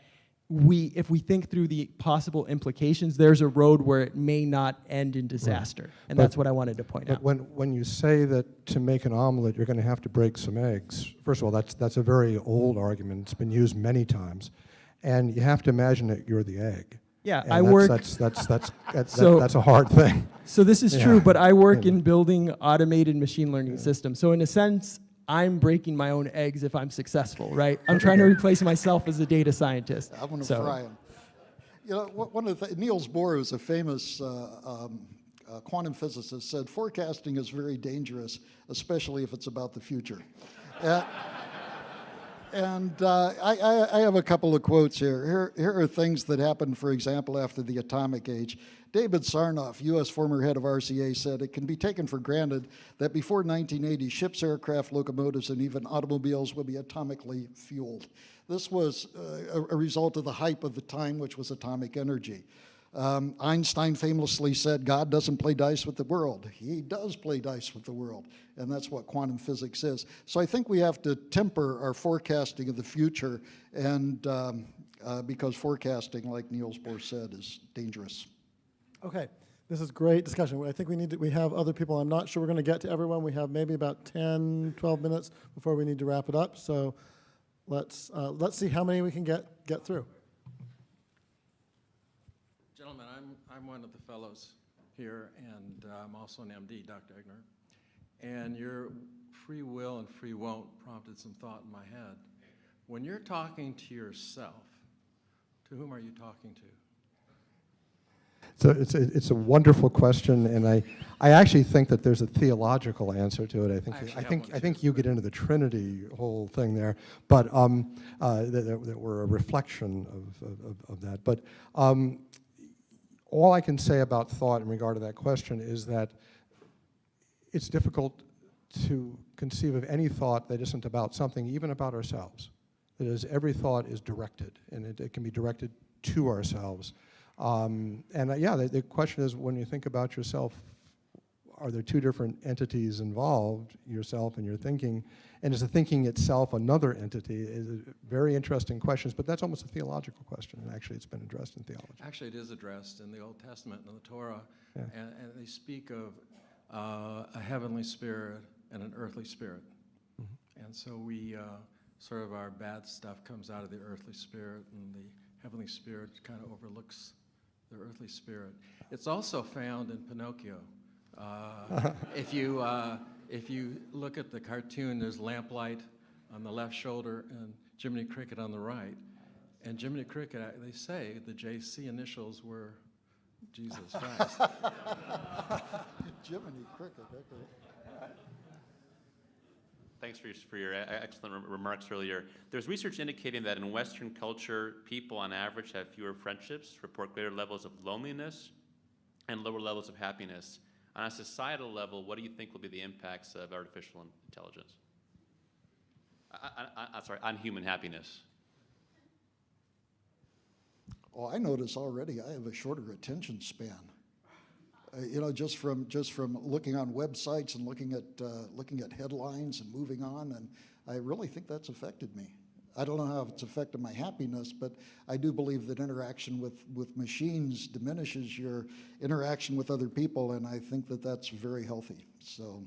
if we think through the possible implications, there's a road where it may not end in disaster. And that's what I wanted to point out.
When you say that to make an omelet, you're going to have to break some eggs, first of all, that's a very old argument. It's been used many times. And you have to imagine that you're the egg.
Yeah,
and
I work.
That's a hard thing.
So this is true, but I work in building automated machine learning systems. So in a sense, I'm breaking my own eggs if I'm successful, right? I'm trying to replace myself as a data scientist.
I'm going to fry them. You know, one of the Niels Bohr, who's a famous quantum physicist, said forecasting is very dangerous, especially if it's about the future. And I have a couple of quotes here. Here are things that happened, for example, after the atomic age. David Sarnoff, U.S. former head of RCA, said, "It can be taken for granted that before 1980, ships, aircraft, locomotives, and even automobiles would be atomically fueled." This was a result of the hype of the time, which was atomic energy. Einstein famously said, "God doesn't play dice with the world." He does play dice with the world, and that's what quantum physics is. So I think we have to temper our forecasting of the future, and because forecasting, like Niels Bohr said, is dangerous.
Okay, this is great discussion. I think we have other people. I'm not sure we're going to get to everyone. We have maybe about 10, 12 minutes before we need to wrap it up. So let's see how many we can get through.
Gentlemen, I'm one of the fellows here, and I'm also an MD, Dr. Egnor. And your free will and free won't prompted some thought in my head. When you're talking to yourself, to whom are you talking to?
So it's a wonderful question, and I actually think that there's a theological answer to it. I think you get into the Trinity whole thing there, but that we're a reflection of that. But all I can say about thought in regard to that question is that it's difficult to conceive of any thought that isn't about something, even about ourselves. That is, every thought is directed, and it can be directed to ourselves. The question is, when you think about yourself, are there two different entities involved, yourself and your thinking? And is the thinking itself another entity? Is a very interesting questions, but that's almost a theological question, and actually it's been addressed in theology.
Actually, it is addressed in the Old Testament, in the Torah, and they speak of a heavenly spirit and an earthly spirit. Mm-hmm. And so we, sort of our bad stuff comes out of the earthly spirit, and the heavenly spirit kind of overlooks the earthly spirit. It's also found in Pinocchio. If you look at the cartoon, there's lamplight on the left shoulder and Jiminy Cricket on the right. And Jiminy Cricket, they say the JC initials were Jesus Christ.
Jiminy Cricket, okay.
Thanks for your excellent remarks earlier. There's research indicating that in Western culture, people on average have fewer friendships, report greater levels of loneliness, and lower levels of happiness. On a societal level, what do you think will be the impacts of artificial intelligence? Sorry, on human happiness.
Oh, I notice already I have a shorter attention span. You know, just from looking on websites and looking at headlines and moving on, and I really think that's affected me. I don't know how it's affected my happiness, but I do believe that interaction with machines diminishes your interaction with other people, and I think that that's very healthy. So,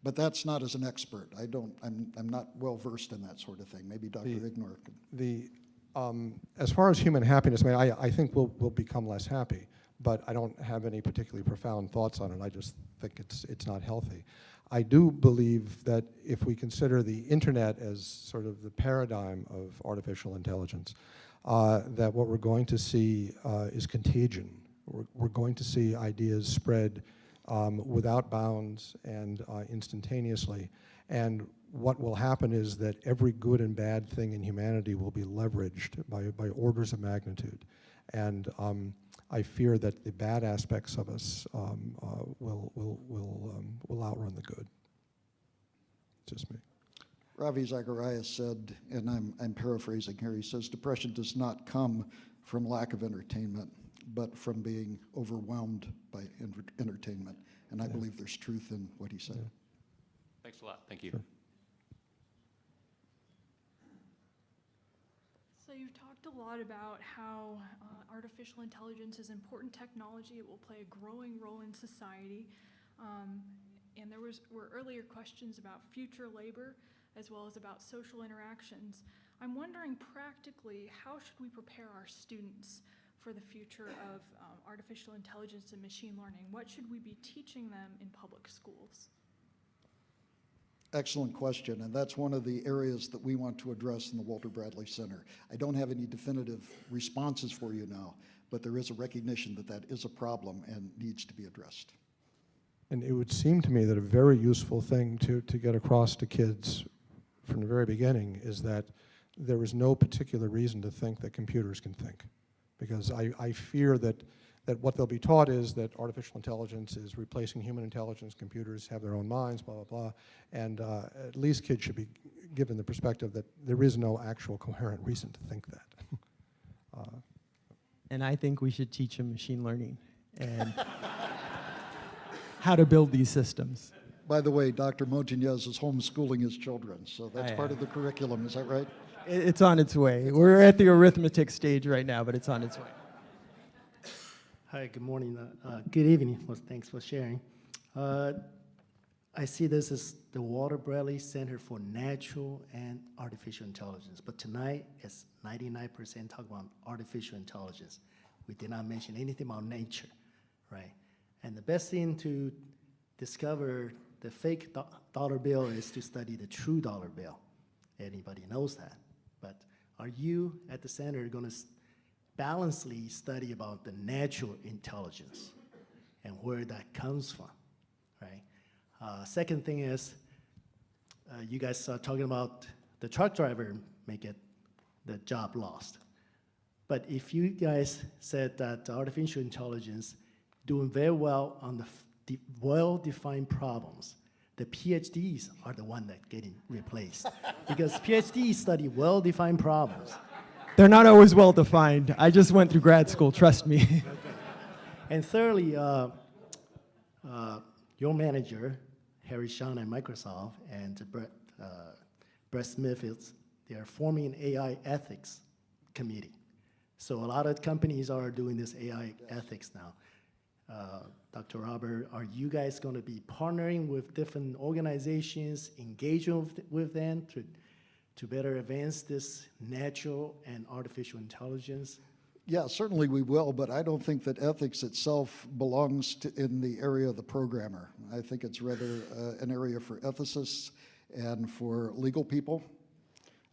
but that's not as an expert. I'm not well versed in that sort of thing. Maybe Dr. Egnor could.
As far as human happiness, I mean, I think we'll become less happy, but I don't have any particularly profound thoughts on it. I just think it's not healthy. I do believe that if we consider the internet as sort of the paradigm of artificial intelligence, that what we're going to see is contagion. We're going to see ideas spread without bounds and instantaneously. And what will happen is that every good and bad thing in humanity will be leveraged by orders of magnitude. And I fear that the bad aspects of us will outrun the good. Just me.
Ravi Zacharias said, and I'm paraphrasing here, he says, depression does not come from lack of entertainment, but from being overwhelmed by entertainment. And I believe there's truth in what he said.
Yeah.
Thanks a lot. Thank you.
Sure.
So you've talked a lot about how artificial intelligence is important technology. It will play a growing role in society. And there were earlier questions about future labor as well as about social interactions. I'm wondering practically, how should we prepare our students for the future of artificial intelligence and machine learning? What should we be teaching them in public schools?
Excellent question, and that's one of the areas that we want to address in the Walter Bradley Center. I don't have any definitive responses for you now, but there is a recognition that that is a problem and needs to be addressed.
And it would seem to me that a very useful thing to get across to kids from the very beginning is that there is no particular reason to think that computers can think. Because I fear that what they'll be taught is that artificial intelligence is replacing human intelligence, computers have their own minds, blah, blah, blah. And at least kids should be given the perspective that there is no actual coherent reason to think that.
And I think we should teach them machine learning and how to build these systems.
By the way, Dr. Montañez is homeschooling his children, so that's part of the curriculum, is that right?
It's on its way. We're at the arithmetic stage right now, but it's on its way.
Hi, good morning. Good evening. Well, thanks for sharing. I see this as the Walter Bradley Center for Natural and Artificial Intelligence, but tonight it's 99% talk about artificial intelligence. We did not mention anything about nature, right? And the best thing to discover the fake dollar bill is to study the true dollar bill. Anybody knows that. But are you at the center going to balancedly study about the natural intelligence and where that comes from, right? Second thing is, you guys are talking about the truck driver may get the job lost. But if you guys said that artificial intelligence doing very well on the well-defined problems, the PhDs are the one that getting replaced because PhDs study well-defined problems.
They're not always well-defined. I just went through grad school, trust me.
Okay. And thirdly, your manager, Harry Sean at Microsoft, and Brett Smith, they are forming an AI ethics committee. So a lot of companies are doing this AI ethics now. Dr. Robert, are you guys going to be partnering with different organizations, engaging with them to better advance this natural and artificial intelligence?
Yeah, certainly we will, but I don't think that ethics itself belongs in the area of the programmer. I think it's rather an area for ethicists and for legal people.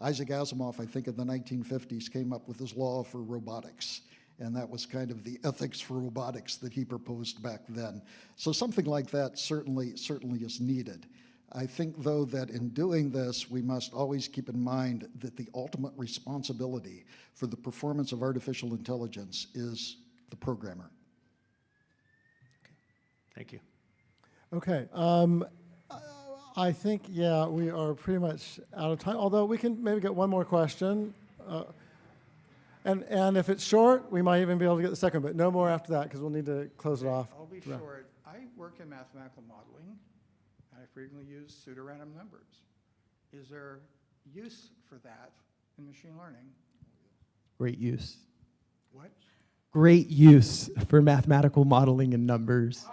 Isaac Asimov, I think in the 1950s, came up with his law for robotics. And that was kind of the ethics for robotics that he proposed back then. So something like that certainly is needed. I think, though, that in doing this, we must always keep in mind that the ultimate responsibility for the performance of artificial intelligence is the programmer.
Thank you.
Okay. I think, yeah, we are pretty much out of time, although we can maybe get one more question. And if it's short, we might even be able to get the second, but no more after that because we'll need to close it off.
I'll be short. I work in mathematical modeling, and I frequently use pseudorandom numbers. Is there use for that in machine learning?
Great use.
What?
Great use for mathematical modeling and numbers.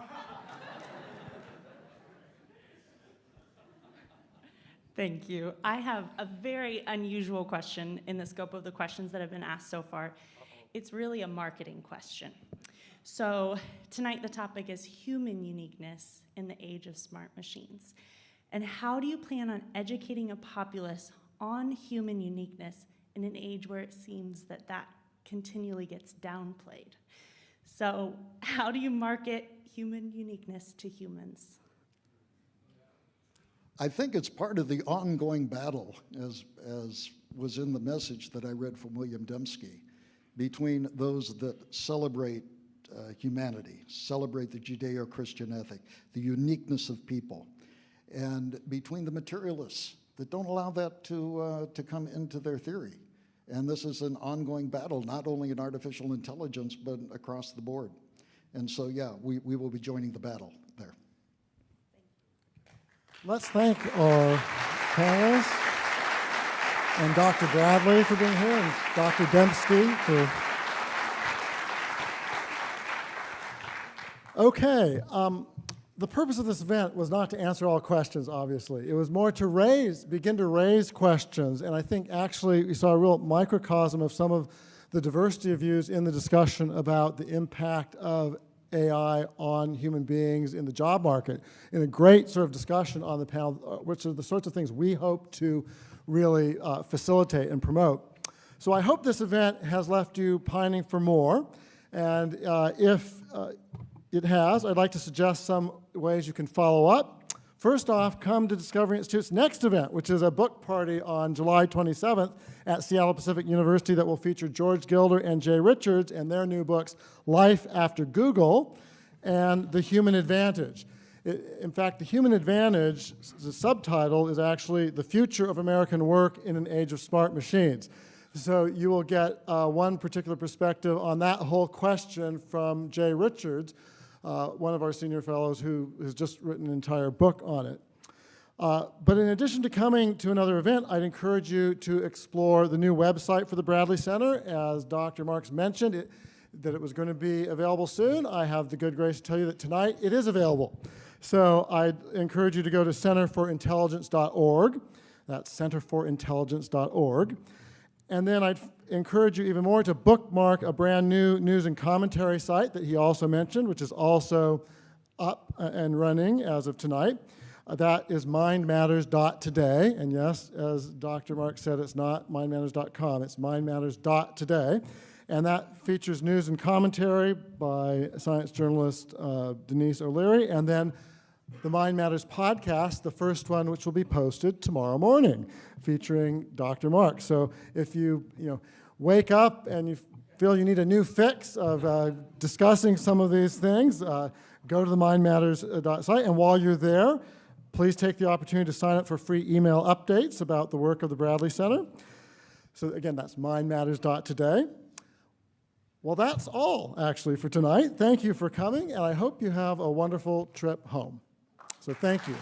Thank you. I have a very unusual question in the scope of the questions that have been asked so far. It's really a marketing question. So tonight the topic is human uniqueness in the age of smart machines. And how do you plan on educating a populace on human uniqueness in an age where it seems that that continually gets downplayed? So how do you market human uniqueness to humans?
I think it's part of the ongoing battle, as was in the message that I read from William Dembski, between those that celebrate humanity, celebrate the Judeo-Christian ethic, the uniqueness of people, and between the materialists that don't allow that to come into their theory. And this is an ongoing battle, not only in artificial intelligence, but across the board. And so, yeah, we will be joining the battle there.
Let's thank our panelists and Dr. Bradley for being here and Dr. Dembski for... Okay, the purpose of this event was not to answer all questions, obviously. It was more to begin to raise questions, and I think actually we saw a real microcosm of some of the diversity of views in the discussion about the impact of AI on human beings in the job market, in a great sort of discussion on the panel, which are the sorts of things we hope to really facilitate and promote. So I hope this event has left you pining for more, and if it has, I'd like to suggest some ways you can follow up. First off, come to Discovery Institute's next event, which is a book party on July 27th at Seattle Pacific University that will feature George Gilder and Jay Richards and their new books, Life After Google and The Human Advantage. In fact, The Human Advantage, the subtitle is actually The Future of American Work in an Age of Smart Machines. So you will get one particular perspective on that whole question from Jay Richards, one of our senior fellows who has just written an entire book on it. But in addition to coming to another event, I'd encourage you to explore the new website for the Bradley Center. As Dr. Marks mentioned, that it was going to be available soon. I have the good grace to tell you that tonight it is available. So I'd encourage you to go to centerforintelligence.org. That's centerforintelligence.org. And then I'd encourage you even more to bookmark a brand new news and commentary site that he also mentioned, which is also up and running as of tonight. That is mindmatters.today. And yes, as Dr. Mark said, it's not mindmatters.com, it's mindmatters.today. And that features news and commentary by science journalist Denise O'Leary, and then the Mind Matters podcast, the first one, which will be posted tomorrow morning, featuring Dr. Mark. So if you wake up and you feel you need a new fix of discussing some of these things, go to the Mind Matters site, and while you're there, please take the opportunity to sign up for free email updates about the work of the Bradley Center. So again, that's mindmatters.today. Well, that's all, actually, for tonight. Thank you for coming, and I hope you have a wonderful trip home. So thank you.